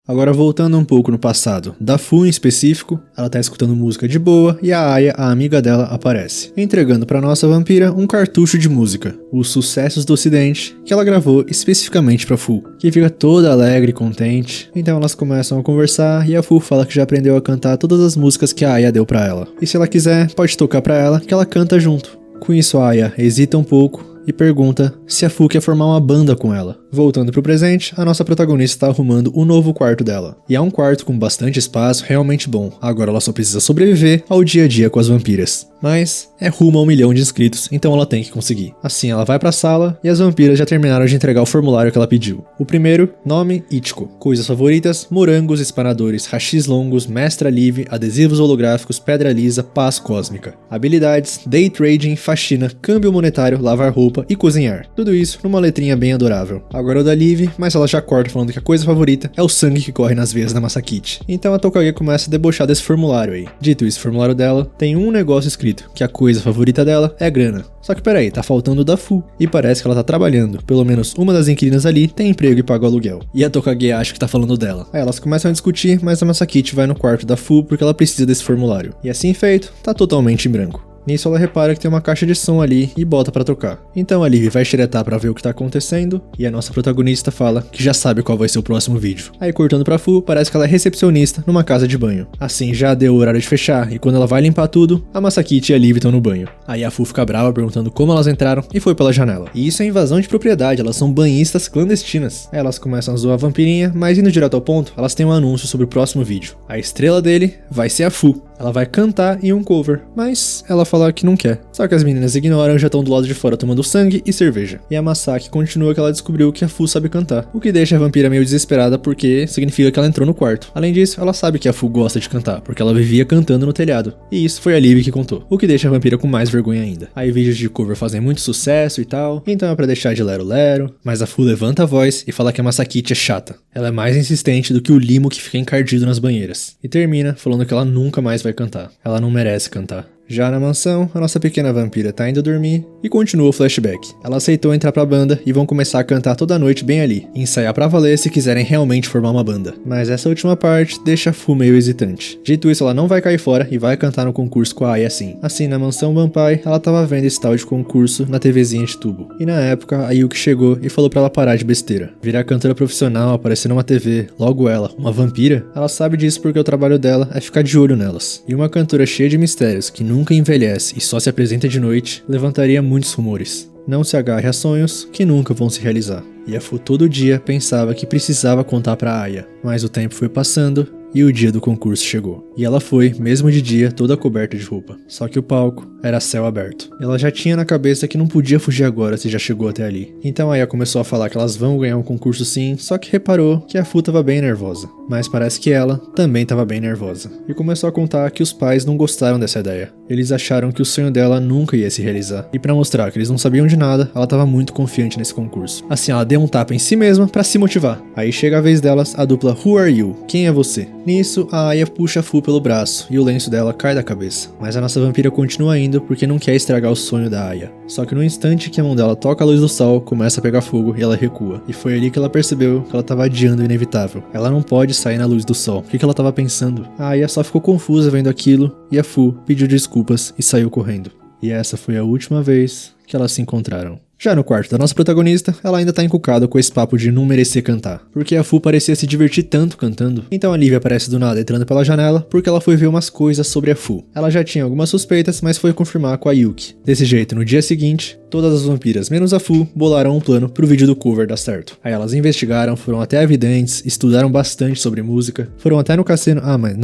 Agora voltando um pouco no passado, da Fu em específico, ela tá escutando música de boa e a Aya, a amiga dela, aparece, entregando pra nossa vampira um cartucho de música, Os Sucessos do Ocidente, que ela gravou especificamente pra Fu, que fica toda alegre e contente. Então elas começam a conversar e a Fu fala que já aprendeu a cantar todas as músicas que a Aya deu pra ela. E se ela quiser, pode tocar pra ela que ela canta junto. Com isso a Aya hesita um pouco e pergunta se a Fu quer formar uma banda com ela. Voltando pro presente, a nossa protagonista está arrumando o novo quarto dela. E é um quarto com bastante espaço, realmente bom. Agora ela só precisa sobreviver ao dia a dia com as vampiras. Mas é rumo a 1 milhão de inscritos, então ela tem que conseguir. Assim, ela vai pra sala e as vampiras já terminaram de entregar o formulário que ela pediu. O primeiro, nome, Ichiko. Coisas favoritas, morangos, espanadores, hashis longos, mestra live, adesivos holográficos, pedra lisa, paz cósmica. Habilidades, day trading, faxina, câmbio monetário, lavar roupa e cozinhar. Tudo isso numa letrinha bem adorável. Agora o da Liv, mas ela já corta falando que a coisa favorita é o sangue que corre nas veias da Masakite. Então a Tokage começa a debochar desse formulário aí. Dito isso, o formulário dela tem um negócio escrito, que a coisa favorita dela é grana. Só que peraí, tá faltando o da Fu, e parece que ela tá trabalhando. Pelo menos uma das inquilinas ali tem emprego e paga o aluguel. E a Tokage acha que tá falando dela. Aí elas começam a discutir, mas a Masakite vai no quarto da Fu porque ela precisa desse formulário. E assim feito, tá totalmente em branco. Nisso ela repara que tem uma caixa de som ali e bota pra tocar. Então a Liv vai xeretar pra ver o que tá acontecendo e a nossa protagonista fala que já sabe qual vai ser o próximo vídeo. Aí cortando pra Fu, parece que ela é recepcionista numa casa de banho. Assim já deu o horário de fechar e quando ela vai limpar tudo, a Masakite e a Liv estão no banho. Aí a Fu fica brava perguntando como elas entraram e foi pela janela. E isso é invasão de propriedade, elas são banhistas clandestinas. Aí elas começam a zoar a vampirinha, mas indo direto ao ponto, elas têm um anúncio sobre o próximo vídeo. A estrela dele vai ser a Fu. Ela vai cantar em um cover, mas ela fala que não quer. Só que as meninas ignoram e já estão do lado de fora tomando sangue e cerveja. E a Masaki continua que ela descobriu que a Fu sabe cantar, o que deixa a vampira meio desesperada porque significa que ela entrou no quarto. Além disso, ela sabe que a Fu gosta de cantar, porque ela vivia cantando no telhado. E isso foi a Liv que contou, o que deixa a vampira com mais vergonha ainda. Aí vídeos de cover fazem muito sucesso e tal, então é pra deixar de lero-lero, mas a Fu levanta a voz e fala que a Masakite é chata. Ela é mais insistente do que o limo que fica encardido nas banheiras. E termina falando que ela nunca mais vai cantar. Ela não merece cantar. Já na mansão, a nossa pequena vampira tá indo dormir e continua o flashback. Ela aceitou entrar pra banda e vão começar a cantar toda noite bem ali, e ensaiar pra valer se quiserem realmente formar uma banda. Mas essa última parte deixa a Fu meio hesitante. Dito isso, ela não vai cair fora e vai cantar no concurso com a Aya assim. Assim, na mansão Banpai, ela tava vendo esse tal de concurso na TVzinha de tubo. E na época, a Yuki chegou e falou pra ela parar de besteira. Virar cantora profissional, aparecer numa TV, logo ela, uma vampira, ela sabe disso porque o trabalho dela é ficar de olho nelas. E uma cantora cheia de mistérios, que nunca envelhece e só se apresenta de noite, levantaria muitos rumores. Não se agarre a sonhos que nunca vão se realizar. E a Fu todo dia pensava que precisava contar pra Aya, mas o tempo foi passando e o dia do concurso chegou. E ela foi, mesmo de dia, toda coberta de roupa. Só que o palco era céu aberto. Ela já tinha na cabeça que não podia fugir agora se já chegou até ali. Então a Aya começou a falar que elas vão ganhar um concurso sim, só que reparou que a Fu tava bem nervosa. Mas parece que ela também tava bem nervosa. E começou a contar que os pais não gostaram dessa ideia. Eles acharam que o sonho dela nunca ia se realizar. E pra mostrar que eles não sabiam de nada, ela tava muito confiante nesse concurso. Assim, ela deu um tapa em si mesma pra se motivar. Aí chega a vez delas, a dupla Who Are You? Quem é você? Nisso, a Aya puxa a Fu pelo braço e o lenço dela cai da cabeça. Mas a nossa vampira continua indo porque não quer estragar o sonho da Aya. Só que no instante que a mão dela toca a luz do sol, começa a pegar fogo e ela recua. E foi ali que ela percebeu que ela tava adiando o inevitável. Ela não pode sair na luz do sol. O que ela tava pensando? A Aya só ficou confusa vendo aquilo e a Fu pediu desculpas e saiu correndo. E essa foi a última vez que elas se encontraram. Já no quarto da nossa protagonista, ela ainda tá encucada com esse papo de não merecer cantar, porque a Fu parecia se divertir tanto cantando. Então a Liv aparece do nada entrando pela janela, porque ela foi ver umas coisas sobre a Fu. Ela já tinha algumas suspeitas, mas foi confirmar com a Yuki. Desse jeito, no dia seguinte, todas as vampiras, menos a Fu, bolaram um plano pro vídeo do cover dar certo. Aí elas investigaram, foram até a videntes, estudaram bastante sobre música, foram até no cassino...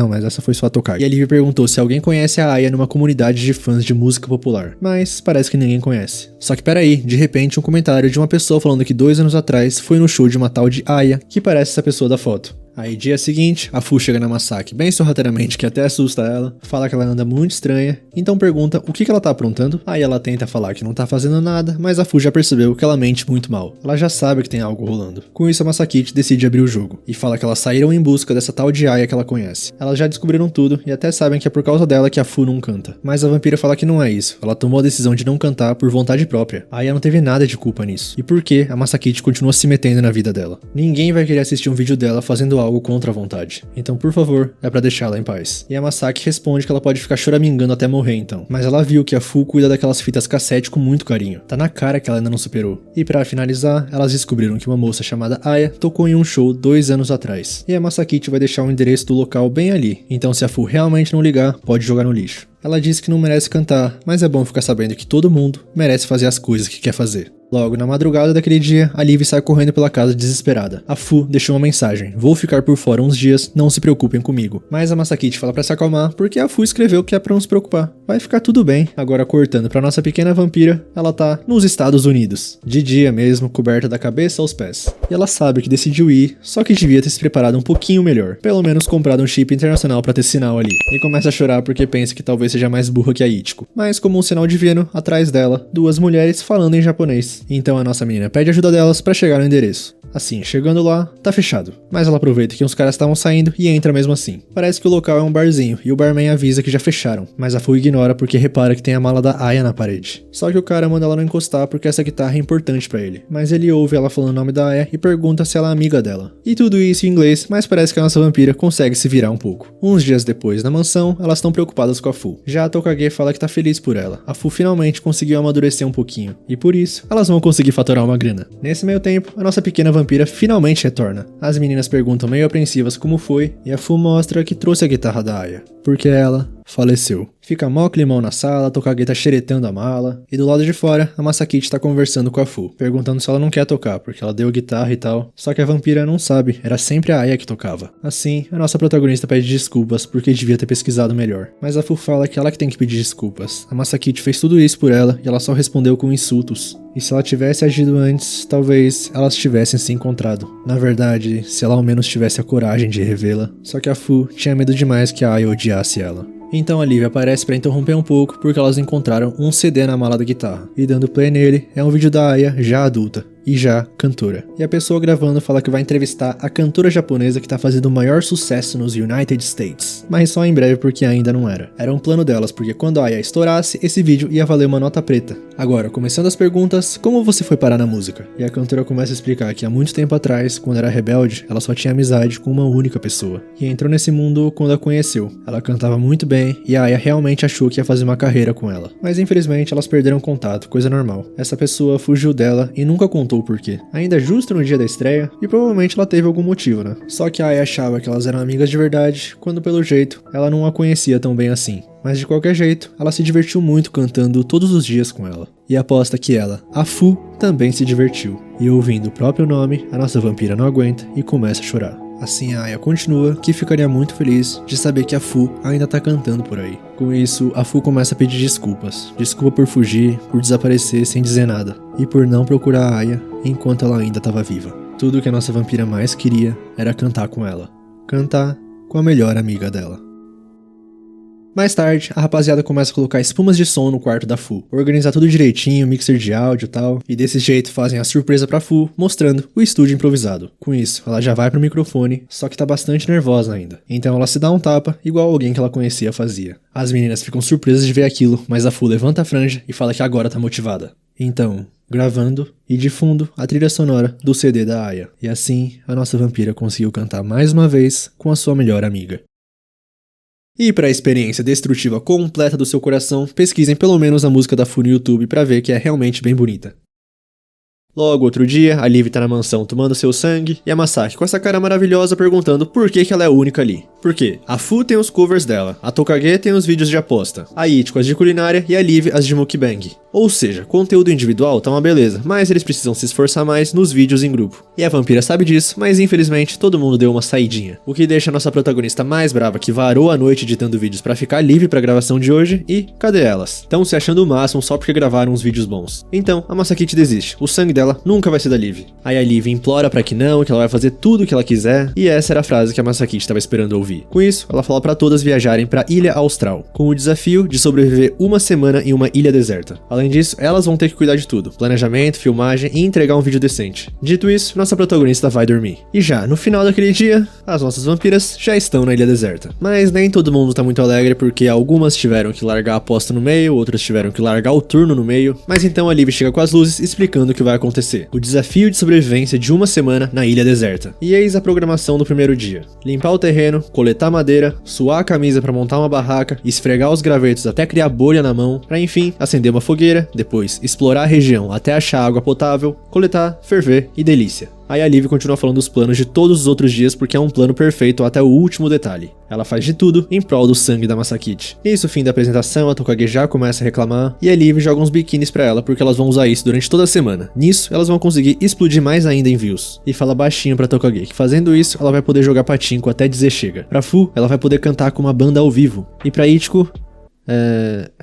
mas essa foi só a Tokage. E a Liv perguntou se alguém conhece a Aya numa comunidade de fãs de música popular. Mas parece que ninguém conhece. Só que peraí, de repente um comentário de uma pessoa falando que 2 anos atrás foi no show de uma tal de Aya, que parece essa pessoa da foto. Aí dia seguinte, a Fu chega na Masaki bem sorrateiramente, que até assusta ela, fala que ela anda muito estranha, então pergunta o que ela tá aprontando. Aí ela tenta falar que não tá fazendo nada, mas a Fu já percebeu que ela mente muito mal. Ela já sabe que tem algo rolando. Com isso a Masakite decide abrir o jogo, e fala que elas saíram em busca dessa tal de Aya que ela conhece. Elas já descobriram tudo, e até sabem que é por causa dela que a Fu não canta. Mas a vampira fala que não é isso, ela tomou a decisão de não cantar por vontade própria. A Aya não teve nada de culpa nisso. E por que a Masakite continua se metendo na vida dela? Ninguém vai querer assistir um vídeo dela fazendo algo contra a vontade. Então, por favor, é pra deixá-la em paz. E a Masaki responde que ela pode ficar choramingando até morrer então. Mas ela viu que a Fu cuida daquelas fitas cassete com muito carinho. Tá na cara que ela ainda não superou. E pra finalizar, elas descobriram que uma moça chamada Aya tocou em um show 2 anos atrás. E a Masakite vai deixar o endereço do local bem ali. Então, se a Fu realmente não ligar, pode jogar no lixo. Ela disse que não merece cantar, mas é bom ficar sabendo que todo mundo merece fazer as coisas que quer fazer. Logo, na madrugada daquele dia, a Liv sai correndo pela casa desesperada. A Fu deixou uma mensagem: vou ficar por fora uns dias, não se preocupem comigo. Mas a Masakite fala pra se acalmar, porque a Fu escreveu que é pra não se preocupar. Vai ficar tudo bem. Agora, cortando pra nossa pequena vampira, ela tá nos Estados Unidos. De dia mesmo, coberta da cabeça aos pés. E ela sabe que decidiu ir, só que devia ter se preparado um pouquinho melhor. Pelo menos comprado um chip internacional pra ter sinal ali. E começa a chorar porque pensa que talvez seja mais burra que a Ichiko. Mas como um sinal divino, atrás dela, duas mulheres falando em japonês. Então a nossa menina pede ajuda delas pra chegar no endereço. Assim, chegando lá, tá fechado. Mas ela aproveita que uns caras estavam saindo e entra mesmo assim. Parece que o local é um barzinho e o barman avisa que já fecharam. Mas a Fu ignora porque repara que tem a mala da Aya na parede. Só que o cara manda ela não encostar porque essa guitarra é importante pra ele. Mas ele ouve ela falando o nome da Aya e pergunta se ela é amiga dela. E tudo isso em inglês, mas parece que a nossa vampira consegue se virar um pouco. Uns dias depois, na mansão, elas estão preocupadas com a Fu. Já a Tokage fala que tá feliz por ela. A Fu finalmente conseguiu amadurecer um pouquinho. E por isso, elas vão conseguir faturar uma grana. Nesse meio tempo, a nossa pequena vampira finalmente retorna. As meninas perguntam meio apreensivas como foi, e a Fu mostra que trouxe a guitarra da Aya, porque ela faleceu. Fica mó climão na sala, a Tokage tá xeretando a mala, e do lado de fora, a Masakite tá conversando com a Fu, perguntando se ela não quer tocar, porque ela deu guitarra e tal. Só que a vampira não sabe, era sempre a Aya que tocava. Assim, a nossa protagonista pede desculpas, porque devia ter pesquisado melhor. Mas a Fu fala que ela que tem que pedir desculpas. A Masakite fez tudo isso por ela, e ela só respondeu com insultos. E se ela tivesse agido antes, talvez elas tivessem se encontrado. Na verdade, se ela ao menos tivesse a coragem de revê-la. Só que a Fu tinha medo demais que a Aya odiasse ela. Então a Liv aparece pra interromper um pouco porque elas encontraram um CD na mala da guitarra. E dando play nele, é um vídeo da Aya já adulta. E já cantora. E a pessoa gravando fala que vai entrevistar a cantora japonesa que tá fazendo o maior sucesso nos United States. Mas só em breve porque ainda não era. Era um plano delas, porque quando a Aya estourasse, esse vídeo ia valer uma nota preta. Agora, começando as perguntas, como você foi parar na música? E a cantora começa a explicar que há muito tempo atrás, quando era rebelde, ela só tinha amizade com uma única pessoa. E entrou nesse mundo quando a conheceu. Ela cantava muito bem e a Aya realmente achou que ia fazer uma carreira com ela. Mas infelizmente elas perderam contato, coisa normal. Essa pessoa fugiu dela e nunca contou o porquê. Ainda justo no dia da estreia, e provavelmente ela teve algum motivo, né? Só que a Aya achava que elas eram amigas de verdade, quando pelo jeito, ela não a conhecia tão bem assim. Mas de qualquer jeito, ela se divertiu muito cantando todos os dias com ela. E aposta que ela, a Fu, também se divertiu. E ouvindo o próprio nome, a nossa vampira não aguenta e começa a chorar. Assim a Aya continua que ficaria muito feliz de saber que a Fu ainda tá cantando por aí. Com isso, a Fu começa a pedir desculpas. Desculpa por fugir, por desaparecer sem dizer nada. E por não procurar a Aya enquanto ela ainda estava viva. Tudo que a nossa vampira mais queria era cantar com ela. Cantar com a melhor amiga dela. Mais tarde, a rapaziada começa a colocar espumas de som no quarto da Fu, organizar tudo direitinho, mixer de áudio e tal, e desse jeito fazem a surpresa pra Fu, mostrando o estúdio improvisado. Com isso, ela já vai pro microfone, só que tá bastante nervosa ainda. Então ela se dá um tapa, igual alguém que ela conhecia fazia. As meninas ficam surpresas de ver aquilo, mas a Fu levanta a franja e fala que agora tá motivada. Então, gravando, e de fundo, a trilha sonora do CD da Aya. E assim, a nossa vampira conseguiu cantar mais uma vez com a sua melhor amiga. E para a experiência destrutiva completa do seu coração, pesquisem pelo menos a música da Fu no YouTube para ver que é realmente bem bonita. Logo, outro dia, a Liv tá na mansão tomando seu sangue, e a Masaki com essa cara maravilhosa perguntando por que ela é a única ali. Por quê? A Fu tem os covers dela, a Tokage tem os vídeos de aposta, a Ichiko as de culinária e a Liv as de mukbang. Ou seja, conteúdo individual tá uma beleza, mas eles precisam se esforçar mais nos vídeos em grupo. E a vampira sabe disso, mas infelizmente todo mundo deu uma saidinha. O que deixa a nossa protagonista mais brava, que varou a noite editando vídeos pra ficar livre pra gravação de hoje, e cadê elas? Estão se achando o máximo só porque gravaram uns vídeos bons. Então, a Masakite desiste, o sangue dela nunca vai ser da Liv. Aí a Liv implora pra que não, que ela vai fazer tudo o que ela quiser, e essa era a frase que a Masakite estava esperando ouvir. Com isso, ela fala pra todas viajarem pra Ilha Austral, com o desafio de sobreviver uma semana em uma ilha deserta. Além disso, elas vão ter que cuidar de tudo, planejamento, filmagem e entregar um vídeo decente. Dito isso, nossa protagonista vai dormir. E já, no final daquele dia, as nossas vampiras já estão na ilha deserta. Mas nem todo mundo tá muito alegre, porque algumas tiveram que largar a aposta no meio, outras tiveram que largar o turno no meio, mas então a Liv chega com as luzes explicando o que vai acontecer. O desafio de sobrevivência de uma semana na ilha deserta. E eis a programação do primeiro dia. Limpar o terreno, coletar madeira, suar a camisa pra montar uma barraca, esfregar os gravetos até criar bolha na mão, pra enfim acender uma fogueira, depois explorar a região até achar água potável, coletar, ferver e delícia. Aí a Liv continua falando dos planos de todos os outros dias porque é um plano perfeito até o último detalhe. Ela faz de tudo em prol do sangue da Masakite. Nisso, fim da apresentação, a Tokage já começa a reclamar e a Liv joga uns biquínis pra ela porque elas vão usar isso durante toda a semana. Nisso, elas vão conseguir explodir mais ainda em views. E fala baixinho pra Tokage que fazendo isso, ela vai poder jogar patinco até dizer chega. Pra Fu, ela vai poder cantar com uma banda ao vivo. E pra Ichiko,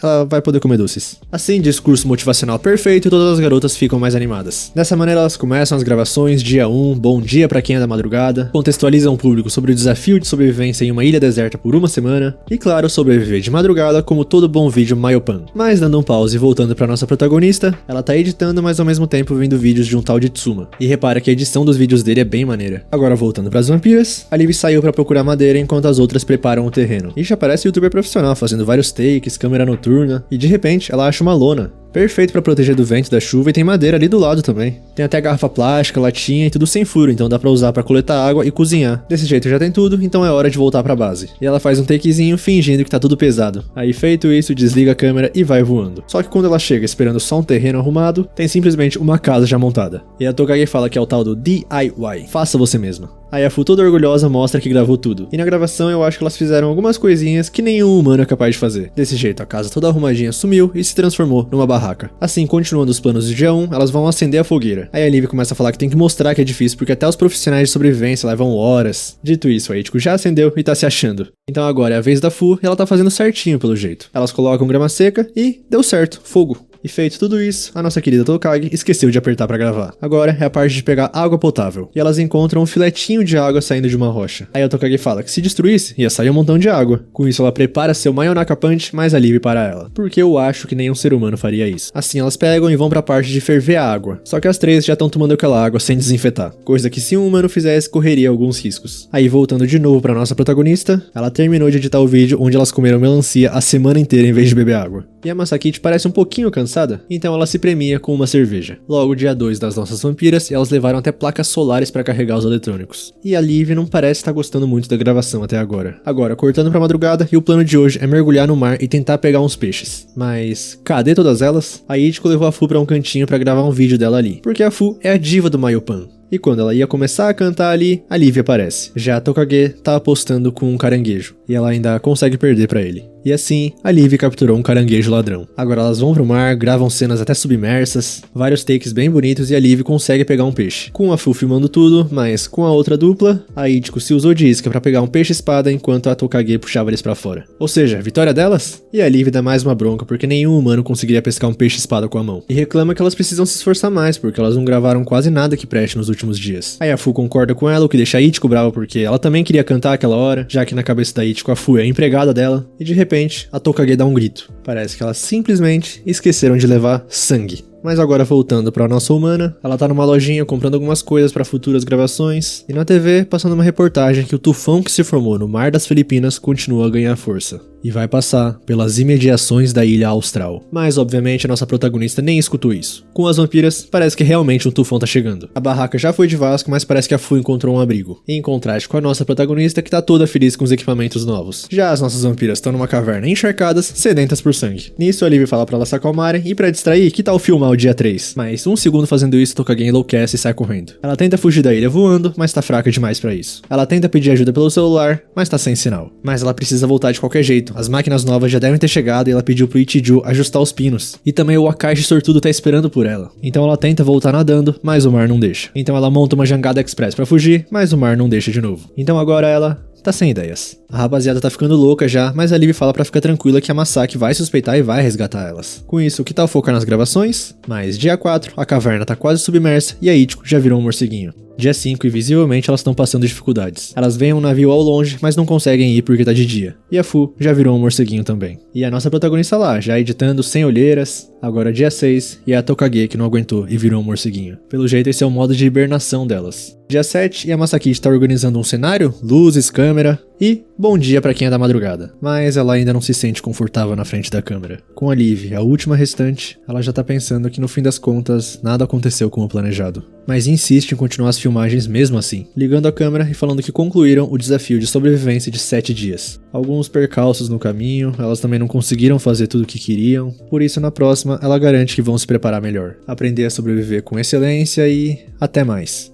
ela vai poder comer doces. Assim, discurso motivacional perfeito e todas as garotas ficam mais animadas. Dessa maneira elas começam as gravações, dia 1, bom dia pra quem é da madrugada, contextualizam o público sobre o desafio de sobrevivência em uma ilha deserta por uma semana, e claro, sobreviver de madrugada como todo bom vídeo Mayopan. Mas dando um pause e voltando pra nossa protagonista, ela tá editando, mas ao mesmo tempo vendo vídeos de um tal de Tsuma. E repara que a edição dos vídeos dele é bem maneira. Agora voltando pras vampiras, a Liv saiu pra procurar madeira enquanto as outras preparam o terreno. E já parece youtuber profissional, fazendo vários takes, câmera noturna, e de repente ela acha uma lona. Perfeito pra proteger do vento e da chuva e tem madeira ali do lado também. Tem até garrafa plástica, latinha e tudo sem furo, então dá pra usar pra coletar água e cozinhar. Desse jeito já tem tudo, então é hora de voltar pra base. E ela faz um takezinho fingindo que tá tudo pesado. Aí feito isso, desliga a câmera e vai voando. Só que quando ela chega esperando só um terreno arrumado, tem simplesmente uma casa já montada. E a Tokage fala que é o tal do DIY, faça você mesma. Aí a Fu toda orgulhosa mostra que gravou tudo. E na gravação eu acho que elas fizeram algumas coisinhas que nenhum humano é capaz de fazer. Desse jeito a casa toda arrumadinha sumiu e se transformou numa barraca. Assim, continuando os planos do dia 1, elas vão acender a fogueira. Aí a Liv começa a falar que tem que mostrar que é difícil porque até os profissionais de sobrevivência levam horas. Dito isso, a Ichiko já acendeu e tá se achando. Então agora é a vez da Fu e ela tá fazendo certinho pelo jeito. Elas colocam grama seca e deu certo, fogo. E feito tudo isso, a nossa querida Tokage esqueceu de apertar pra gravar. Agora é a parte de pegar água potável. E elas encontram um filetinho de água saindo de uma rocha. Aí a Tokage fala que se destruísse, ia sair um montão de água. Com isso ela prepara seu Mayonaka Punch mais alívio para ela. Porque eu acho que nenhum ser humano faria isso. Assim elas pegam e vão pra parte de ferver a água. Só que as três já estão tomando aquela água sem desinfetar. Coisa que se um humano fizesse, correria alguns riscos. Aí voltando de novo pra nossa protagonista, ela terminou de editar o vídeo onde elas comeram melancia a semana inteira em vez de beber água. E a Masakite parece um pouquinho cansada, então ela se premia com uma cerveja. Logo, dia 2 das nossas vampiras, elas levaram até placas solares para carregar os eletrônicos. E a Liv não parece estar gostando muito da gravação até agora. Agora, cortando pra madrugada, e o plano de hoje é mergulhar no mar e tentar pegar uns peixes. Mas, cadê todas elas? A Ichiko levou a Fu pra um cantinho pra gravar um vídeo dela ali. Porque a Fu é a diva do Mayopan. E quando ela ia começar a cantar ali, a Liv aparece. Já a Tokage tá apostando com um caranguejo, e ela ainda consegue perder pra ele. E assim, a Liv capturou um caranguejo ladrão. Agora elas vão pro mar, gravam cenas até submersas, vários takes bem bonitos e a Liv consegue pegar um peixe. Com a Fu filmando tudo, mas com a outra dupla, a Ichiko se usou de isca pra pegar um peixe-espada enquanto a Tokage puxava eles pra fora. Ou seja, vitória delas? E a Liv dá mais uma bronca porque nenhum humano conseguiria pescar um peixe-espada com a mão. E reclama que elas precisam se esforçar mais porque elas não gravaram quase nada que preste nos últimos dias. Aí a Fu concorda com ela, o que deixa a Ichiko brava porque ela também queria cantar aquela hora, já que na cabeça da Ichiko a Fu é a empregada dela, e de repente a Tokage dá um grito. Parece que elas simplesmente esqueceram de levar sangue. Mas agora voltando pra nossa humana, ela tá numa lojinha comprando algumas coisas pra futuras gravações, e na TV passando uma reportagem que o tufão que se formou no mar das Filipinas continua a ganhar força. E vai passar pelas imediações da ilha austral. Mas obviamente a nossa protagonista nem escutou isso. Com as vampiras, parece que realmente um tufão tá chegando. A barraca já foi de Vasco, mas parece que a Fu encontrou um abrigo. Em contraste com a nossa protagonista que tá toda feliz com os equipamentos novos. Já as nossas vampiras estão numa caverna encharcadas, sedentas por sangue. Nisso a Liv fala pra elas se acalmarem e pra distrair, que tal filmar o dia 3? Mas um segundo fazendo isso, Tokage enlouquece e sai correndo. Ela tenta fugir da ilha voando, mas tá fraca demais pra isso. Ela tenta pedir ajuda pelo celular, mas tá sem sinal. Mas ela precisa voltar de qualquer jeito. As máquinas novas já devem ter chegado e ela pediu pro Ichiju ajustar os pinos. E também o Akashi sortudo tá esperando por ela. Então ela tenta voltar nadando, mas o mar não deixa. Então ela monta uma jangada express pra fugir, mas o mar não deixa de novo. Então agora ela tá sem ideias. A rapaziada tá ficando louca já, mas a Liv fala pra ficar tranquila que a Masaki vai suspeitar e vai resgatar elas. Com isso, que tal focar nas gravações? Mas dia 4, a caverna tá quase submersa e a Ichiko já virou um morceguinho. Dia 5 e visivelmente elas estão passando dificuldades. Elas veem um navio ao longe, mas não conseguem ir porque tá de dia. E a Fu já virou um morceguinho também. E a nossa protagonista lá, já editando sem olheiras. Agora dia 6 e a Tokage que não aguentou e virou um morceguinho. Pelo jeito esse é o modo de hibernação delas. Dia 7 e a Masakite tá organizando um cenário, luzes, câmera e bom dia pra quem é da madrugada. Mas ela ainda não se sente confortável na frente da câmera. Com a Liv, a última restante, ela já tá pensando que no fim das contas nada aconteceu como planejado. Mas insiste em continuar as filmagens mesmo assim, ligando a câmera e falando que concluíram o desafio de sobrevivência de 7 dias. Alguns percalços no caminho, elas também não conseguiram fazer tudo o que queriam, por isso na próxima ela garante que vão se preparar melhor, aprender a sobreviver com excelência e até mais.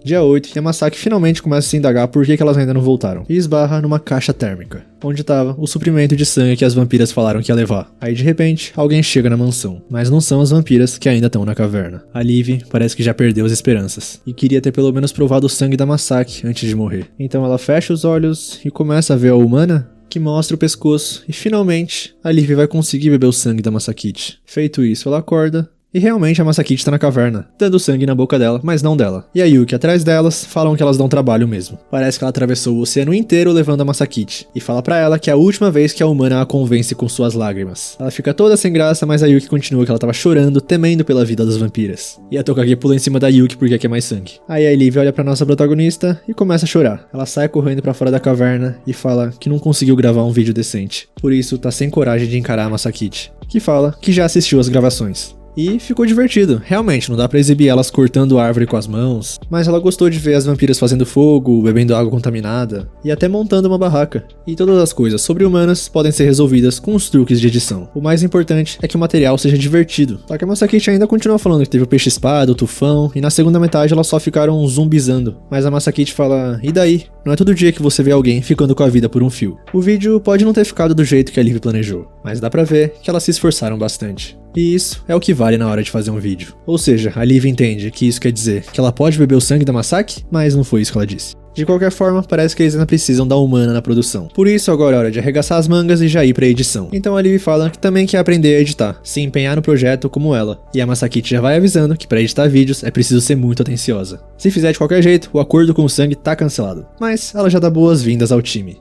Dia 8, Yamasaki finalmente começa a se indagar por que elas ainda não voltaram, e esbarra numa caixa térmica, onde tava o suprimento de sangue que as vampiras falaram que ia levar. Aí de repente, alguém chega na mansão, mas não são as vampiras que ainda estão na caverna. A Liv parece que já perdeu as esperanças, e queria ter pelo menos provado o sangue da Masaki antes de morrer. Então ela fecha os olhos e começa a ver a humana, que mostra o pescoço, e finalmente a Liv vai conseguir beber o sangue da Masakichi. Feito isso, ela acorda, e realmente a Masakichi tá na caverna, dando sangue na boca dela, mas não dela. E a Yuki atrás delas falam que elas dão trabalho mesmo. Parece que ela atravessou o oceano inteiro levando a Masakichi, e fala pra ela que é a última vez que a humana a convence com suas lágrimas. Ela fica toda sem graça, mas a Yuki continua que ela tava chorando, temendo pela vida das vampiras. E a Tokage pula em cima da Yuki porque quer mais sangue. Aí a Liv olha pra nossa protagonista e começa a chorar. Ela sai correndo pra fora da caverna e fala que não conseguiu gravar um vídeo decente. Por isso tá sem coragem de encarar a Masakichi, que fala que já assistiu as gravações. E ficou divertido, realmente, não dá pra exibir elas cortando árvore com as mãos, mas ela gostou de ver as vampiras fazendo fogo, bebendo água contaminada, e até montando uma barraca. E todas as coisas sobre-humanas podem ser resolvidas com os truques de edição. O mais importante é que o material seja divertido. Só que a Masakichi ainda continua falando que teve o peixe-espada, o tufão, e na segunda metade elas só ficaram zumbizando. Mas a Masakichi fala, e daí? Não é todo dia que você vê alguém ficando com a vida por um fio. O vídeo pode não ter ficado do jeito que a Liv planejou, mas dá pra ver que elas se esforçaram bastante. E isso é o que vale na hora de fazer um vídeo. Ou seja, a Liv entende que isso quer dizer que ela pode beber o sangue da Masaki, mas não foi isso que ela disse. De qualquer forma, parece que eles ainda precisam da humana na produção. Por isso, agora é hora de arregaçar as mangas e já ir pra edição. Então a Liv fala que também quer aprender a editar, se empenhar no projeto como ela. E a Masakichi já vai avisando que pra editar vídeos é preciso ser muito atenciosa. Se fizer de qualquer jeito, o acordo com o sangue tá cancelado. Mas ela já dá boas-vindas ao time.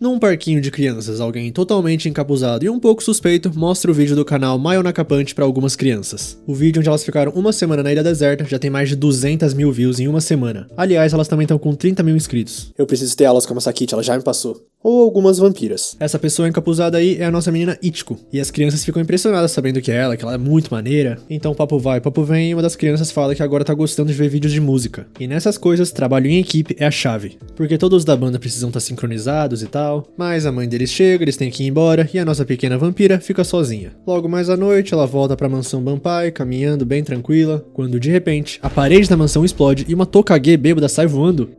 Num parquinho de crianças, alguém totalmente encapuzado e um pouco suspeito mostra o vídeo do canal Maio Nakapante para algumas crianças. O vídeo onde elas ficaram uma semana na ilha deserta já tem mais de 200 mil views em uma semana. Aliás, elas também estão com 30 mil inscritos. Eu preciso ter aulas com a Masakichi, ela já me passou. Ou algumas vampiras. Essa pessoa encapuzada aí é a nossa menina Ichiko. E as crianças ficam impressionadas sabendo que é ela, que ela é muito maneira. Então papo vai, papo vem, e uma das crianças fala que agora tá gostando de ver vídeos de música. E nessas coisas, trabalho em equipe é a chave. Porque todos da banda precisam estar sincronizados e tal. Mas a mãe deles chega, eles têm que ir embora, e a nossa pequena vampira fica sozinha. Logo mais à noite, ela volta pra mansão Banpai, caminhando bem tranquila, quando de repente, a parede da mansão explode e uma Tokage bêbada sai voando.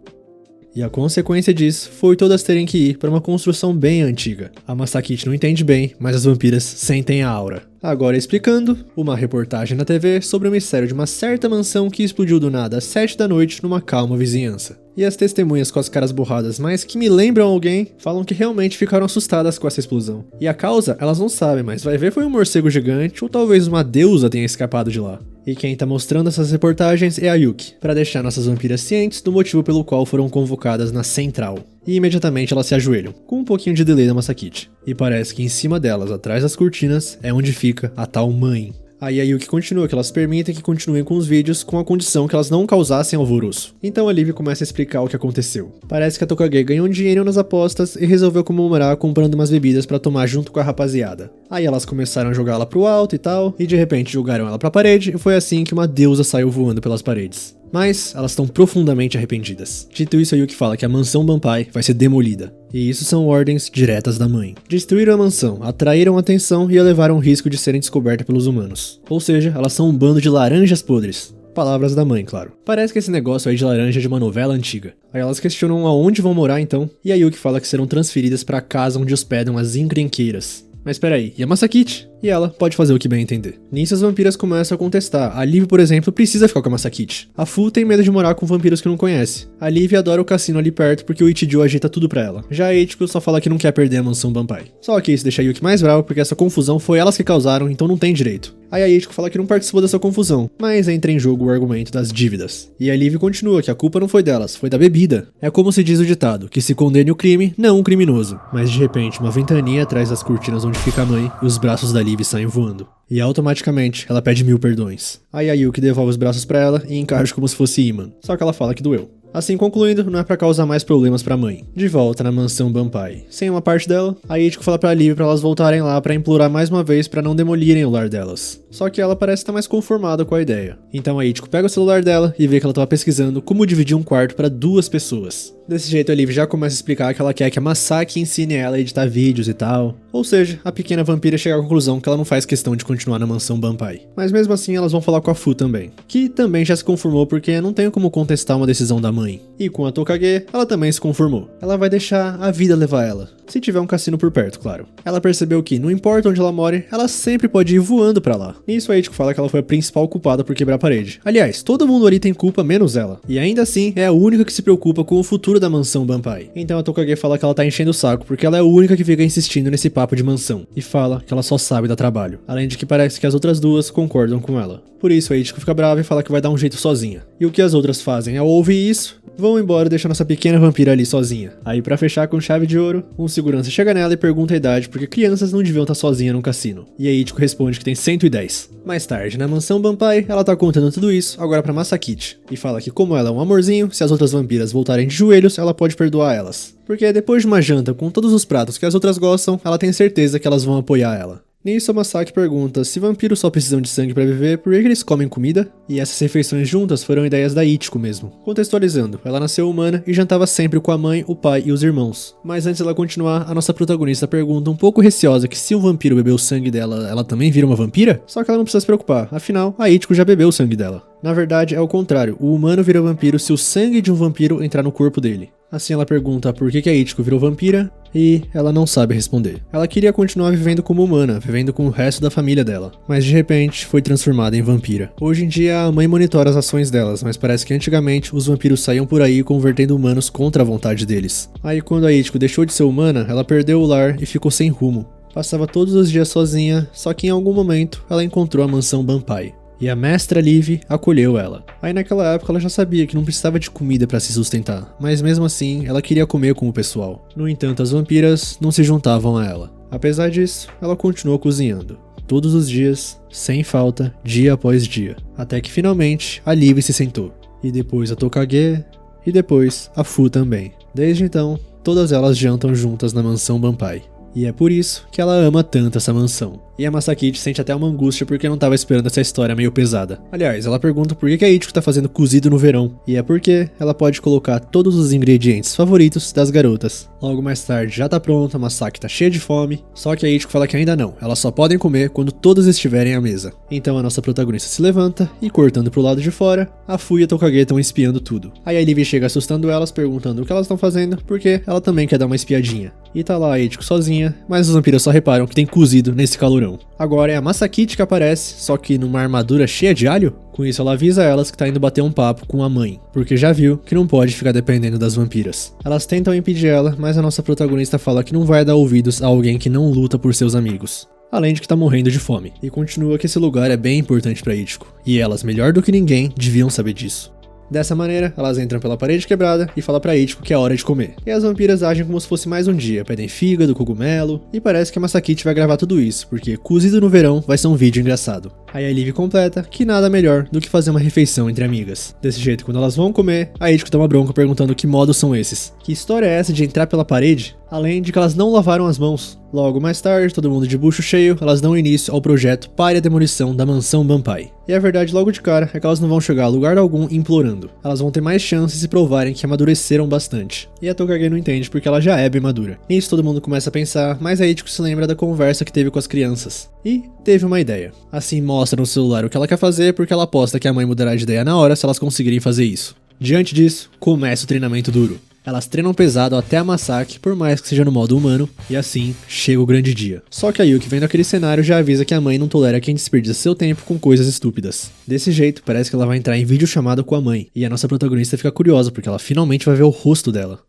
E a consequência disso foi todas terem que ir para uma construção bem antiga. A Masakichi não entende bem, mas as vampiras sentem a aura. Agora explicando, uma reportagem na TV sobre o mistério de uma certa mansão que explodiu do nada às 7 da noite numa calma vizinhança. E as testemunhas com as caras borradas, mas que me lembram alguém, falam que realmente ficaram assustadas com essa explosão. E a causa, elas não sabem, mas vai ver foi um morcego gigante ou talvez uma deusa tenha escapado de lá. E quem tá mostrando essas reportagens é a Yuki, para deixar nossas vampiras cientes do motivo pelo qual foram convocadas na central. E imediatamente elas se ajoelham, com um pouquinho de delay da Masakichi. E parece que em cima delas, atrás das cortinas, é onde fica a tal mãe. Aí a Yuki continua que elas permitem que continuem com os vídeos com a condição que elas não causassem alvoroço. Então a Liv começa a explicar o que aconteceu. Parece que a Tokage ganhou um dinheiro nas apostas e resolveu comemorar comprando umas bebidas pra tomar junto com a rapaziada. Aí elas começaram a jogá-la pro alto e tal, e de repente jogaram ela pra parede e foi assim que uma deusa saiu voando pelas paredes. Mas elas estão profundamente arrependidas. Dito isso, a Yuki fala que a mansão Banpai vai ser demolida. E isso são ordens diretas da mãe. Destruíram a mansão, atraíram atenção e elevaram o risco de serem descobertas pelos humanos. Ou seja, elas são um bando de laranjas podres. Palavras da mãe, claro. Parece que esse negócio aí de laranja é de uma novela antiga. Aí elas questionam aonde vão morar então, e a Yuki fala que serão transferidas para a casa onde hospedam as encrenqueiras. Mas peraí, e a Masakichi? E ela pode fazer o que bem entender. Nisso as vampiras começam a contestar. A Liv, por exemplo, precisa ficar com a Masakichi. A Fu tem medo de morar com vampiros que não conhece. A Liv adora o cassino ali perto porque o Ichijo ajeita tudo pra ela. Já a Ichiko só fala que não quer perder a mansão Banpai. Só que isso deixa a Yuki mais brava porque essa confusão foi elas que causaram, então não tem direito. Aí a Ichiko fala que não participou dessa confusão, mas entra em jogo o argumento das dívidas. E a Liv continua que a culpa não foi delas, foi da bebida. É como se diz o ditado, que se condene o crime, não um criminoso. Mas de repente, uma ventania atrás das cortinas onde fica a mãe, e os braços da Liv saem voando. E automaticamente, ela pede 1000 perdões. Aí a Yuki devolve os braços pra ela e encaixa como se fosse imã. Só que ela fala que doeu. Assim, concluindo, não é pra causar mais problemas pra mãe. De volta na mansão Banpai. Sem uma parte dela, a Ichiko fala pra Livy pra elas voltarem lá pra implorar mais uma vez pra não demolirem o lar delas. Só que ela parece estar mais conformada com a ideia. Então a Ichiko pega o celular dela e vê que ela tava pesquisando como dividir um quarto pra 2 pessoas. Desse jeito a Livy já começa a explicar que ela quer que a Masaki ensine ela a editar vídeos e tal. Ou seja, a pequena vampira chega à conclusão que ela não faz questão de continuar na mansão Banpai. Mas mesmo assim elas vão falar com a Fu também, que também já se conformou porque não tem como contestar uma decisão da mãe. E com a Tokage, ela também se conformou. Ela vai deixar a vida levar ela, se tiver um cassino por perto, claro. Ela percebeu que, não importa onde ela more, ela sempre pode ir voando pra lá. Nisso a Ichiko fala que ela foi a principal culpada por quebrar a parede. Aliás, todo mundo ali tem culpa menos ela. E ainda assim, é a única que se preocupa com o futuro da mansão Banpai. Então a Tokage fala que ela tá enchendo o saco porque ela é a única que fica insistindo nesse papo de mansão. E fala que ela só sabe dar trabalho. Além de que parece que as outras duas concordam com ela. Por isso a Ichiko fica brava e fala que vai dar um jeito sozinha. E o que as outras fazem ao ouvir isso, vão embora e deixam nossa pequena vampira ali sozinha. Aí pra fechar com chave de ouro, um segurança chega nela e pergunta a idade porque crianças não deviam estar sozinhas num cassino. E a Ichiko responde que tem 110. Mais tarde, na mansão Banpai, ela tá contando tudo isso agora pra Masakichi. E fala que como ela é um amorzinho, se as outras vampiras voltarem de joelhos, ela pode perdoar elas. Porque depois de uma janta com todos os pratos que as outras gostam, ela tem certeza que elas vão apoiar ela. Nisso, a Masaki pergunta se vampiros só precisam de sangue pra viver, por que eles comem comida? E essas refeições juntas foram ideias da Ichiko mesmo. Contextualizando, ela nasceu humana e jantava sempre com a mãe, o pai e os irmãos. Mas antes dela continuar, a nossa protagonista pergunta um pouco receosa que se um vampiro beber o sangue dela, ela também vira uma vampira? Só que ela não precisa se preocupar, afinal, a Ichiko já bebeu o sangue dela. Na verdade, é o contrário, o humano vira vampiro se o sangue de um vampiro entrar no corpo dele. Assim ela pergunta por que a Ichiko virou vampira e ela não sabe responder. Ela queria continuar vivendo como humana, vivendo com o resto da família dela, mas de repente foi transformada em vampira. Hoje em dia a mãe monitora as ações delas, mas parece que antigamente os vampiros saíam por aí convertendo humanos contra a vontade deles. Aí quando a Ichiko deixou de ser humana, ela perdeu o lar e ficou sem rumo. Passava todos os dias sozinha, só que em algum momento ela encontrou a mansão Banpai. E a mestra Livy acolheu ela. Aí naquela época ela já sabia que não precisava de comida pra se sustentar, mas mesmo assim ela queria comer com o pessoal. No entanto, as vampiras não se juntavam a ela. Apesar disso, ela continuou cozinhando. Todos os dias, sem falta, dia após dia. Até que finalmente a Livy se sentou. E depois a Tokage, e depois a Fu também. Desde então, todas elas jantam juntas na mansão Banpai. E é por isso que ela ama tanto essa mansão. E a Masakichi sente até uma angústia porque não estava esperando essa história meio pesada. Aliás, ela pergunta por que a Ichiko tá fazendo cozido no verão. E é porque ela pode colocar todos os ingredientes favoritos das garotas. Logo mais tarde já tá pronto, a Masaki tá cheia de fome. Só que a Ichiko fala que ainda não, elas só podem comer quando todas estiverem à mesa. Então a nossa protagonista se levanta e, cortando pro lado de fora, a Fu e a Tokage estão espiando tudo. Aí a Livy chega assustando elas, perguntando o que elas estão fazendo, porque ela também quer dar uma espiadinha. E tá lá a Ichiko sozinha, mas os vampiros só reparam que tem cozido nesse calorão. Agora é a Masakichi que aparece, só que numa armadura cheia de alho. Com isso ela avisa elas que tá indo bater um papo com a mãe, porque já viu que não pode ficar dependendo das vampiras. Elas tentam impedir ela, mas a nossa protagonista fala que não vai dar ouvidos a alguém que não luta por seus amigos. Além de que tá morrendo de fome. E continua que esse lugar é bem importante pra Ichiko. E elas, melhor do que ninguém, deviam saber disso. Dessa maneira, elas entram pela parede quebrada e falam pra Ichiko que é hora de comer. E as vampiras agem como se fosse mais um dia, pedem fígado, cogumelo, e parece que a Masakichi vai gravar tudo isso, porque cozido no verão vai ser um vídeo engraçado. Aí a Livy completa que nada melhor do que fazer uma refeição entre amigas. Desse jeito, quando elas vão comer, a Ichiko dá uma bronca perguntando que modos são esses. Que história é essa de entrar pela parede? Além de que elas não lavaram as mãos. Logo mais tarde, todo mundo de bucho cheio, elas dão início ao projeto Pare a Demolição da Mansão Banpai. E a verdade logo de cara é que elas não vão chegar a lugar algum implorando. Elas vão ter mais chances se provarem que amadureceram bastante. E a Tokage não entende porque ela já é bem madura. Nisso todo mundo começa a pensar, mas a Ichiko se lembra da conversa que teve com as crianças. E teve uma ideia. Assim mostra no celular o que ela quer fazer porque ela aposta que a mãe mudará de ideia na hora se elas conseguirem fazer isso. Diante disso, começa o treinamento duro. Elas treinam pesado até a Masaki, por mais que seja no modo humano, e assim chega o grande dia. Só que a Yuki, vendo aquele cenário, já avisa que a mãe não tolera quem desperdiça seu tempo com coisas estúpidas. Desse jeito, parece que ela vai entrar em videochamada com a mãe, e a nossa protagonista fica curiosa porque ela finalmente vai ver o rosto dela.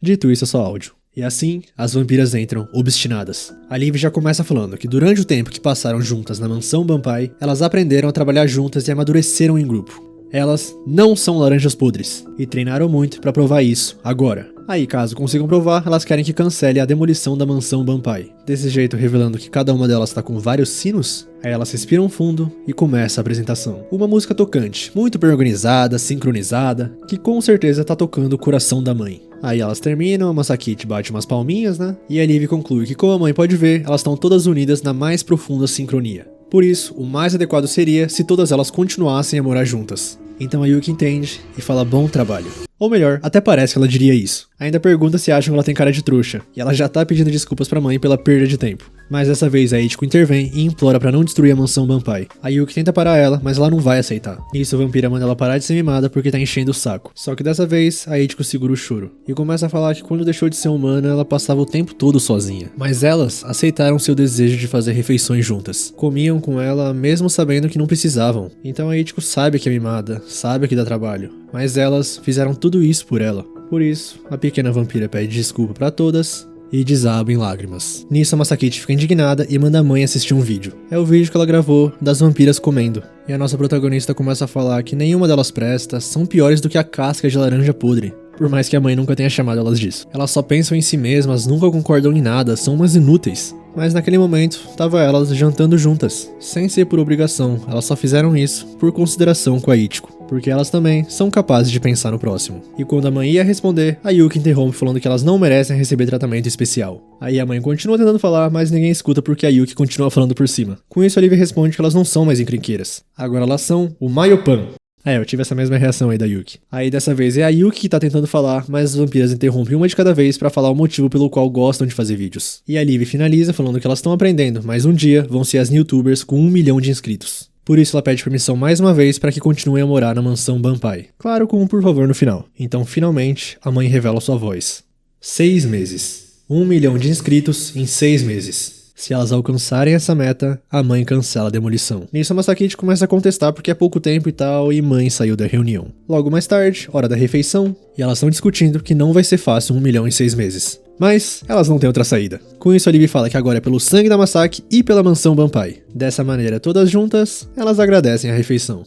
Dito isso, é só áudio. E assim, as vampiras entram obstinadas. A Livy já começa falando que durante o tempo que passaram juntas na mansão Banpai, elas aprenderam a trabalhar juntas e amadureceram em grupo. Elas não são laranjas podres, e treinaram muito pra provar isso agora. Aí, caso consigam provar, elas querem que cancele a demolição da mansão Banpai. Desse jeito, revelando que cada uma delas tá com vários sinos, aí elas respiram fundo e começa a apresentação. Uma música tocante, muito bem organizada, sincronizada, que com certeza tá tocando o coração da mãe. Aí elas terminam, a Masakite bate umas palminhas, né? E a Liv conclui que, como a mãe pode ver, elas estão todas unidas na mais profunda sincronia. Por isso, o mais adequado seria se todas elas continuassem a morar juntas. Então a Yuki entende e fala bom trabalho. Ou melhor, até parece que ela diria isso. Ainda pergunta se acham que ela tem cara de trouxa, e ela já tá pedindo desculpas pra mãe pela perda de tempo. Mas dessa vez a Ichiko intervém e implora pra não destruir a mansão Banpai. A Yuki tenta parar ela, mas ela não vai aceitar. Nisso a vampira manda ela parar de ser mimada porque tá enchendo o saco. Só que dessa vez a Ichiko segura o choro e começa a falar que quando deixou de ser humana ela passava o tempo todo sozinha. Mas elas aceitaram seu desejo de fazer refeições juntas. Comiam com ela mesmo sabendo que não precisavam. Então a Ichiko sabe que é mimada, sabe que dá trabalho. Mas elas fizeram tudo isso por ela. Por isso, a pequena vampira pede desculpa pra todas e desaba em lágrimas. Nisso a Masakite fica indignada e manda a mãe assistir um vídeo. É o vídeo que ela gravou das vampiras comendo. E a nossa protagonista começa a falar que nenhuma delas presta, são piores do que a casca de laranja podre. Por mais que a mãe nunca tenha chamado elas disso. Elas só pensam em si mesmas, nunca concordam em nada, são umas inúteis. Mas naquele momento, tava elas jantando juntas, sem ser por obrigação, elas só fizeram isso por consideração com a Ichiko, porque elas também são capazes de pensar no próximo. E quando a mãe ia responder, a Yuki interrompe falando que elas não merecem receber tratamento especial. Aí a mãe continua tentando falar, mas ninguém escuta porque a Yuki continua falando por cima. Com isso a Liv responde que elas não são mais encrenqueiras, agora elas são o Maiopan. Eu tive essa mesma reação aí da Yuki. Aí dessa vez é a Yuki que tá tentando falar, mas as vampiras interrompem uma de cada vez pra falar o motivo pelo qual gostam de fazer vídeos. E a Liv finaliza falando que elas estão aprendendo, mas um dia vão ser as YouTubers com 1 milhão de inscritos. Por isso ela pede permissão mais uma vez para que continuem a morar na mansão Banpai. Claro, com um por favor no final. Então finalmente a mãe revela sua voz. 6 meses. 1 milhão de inscritos em 6 meses. Se elas alcançarem essa meta, a mãe cancela a demolição. Nisso a Masakite começa a contestar porque é pouco tempo e tal, e mãe saiu da reunião. Logo mais tarde, hora da refeição, e elas estão discutindo que não vai ser fácil 1 milhão em 6 meses. Mas elas não têm outra saída. Com isso a Liv fala que agora é pelo sangue da Masaki e pela mansão Banpai. Dessa maneira, todas juntas, elas agradecem a refeição.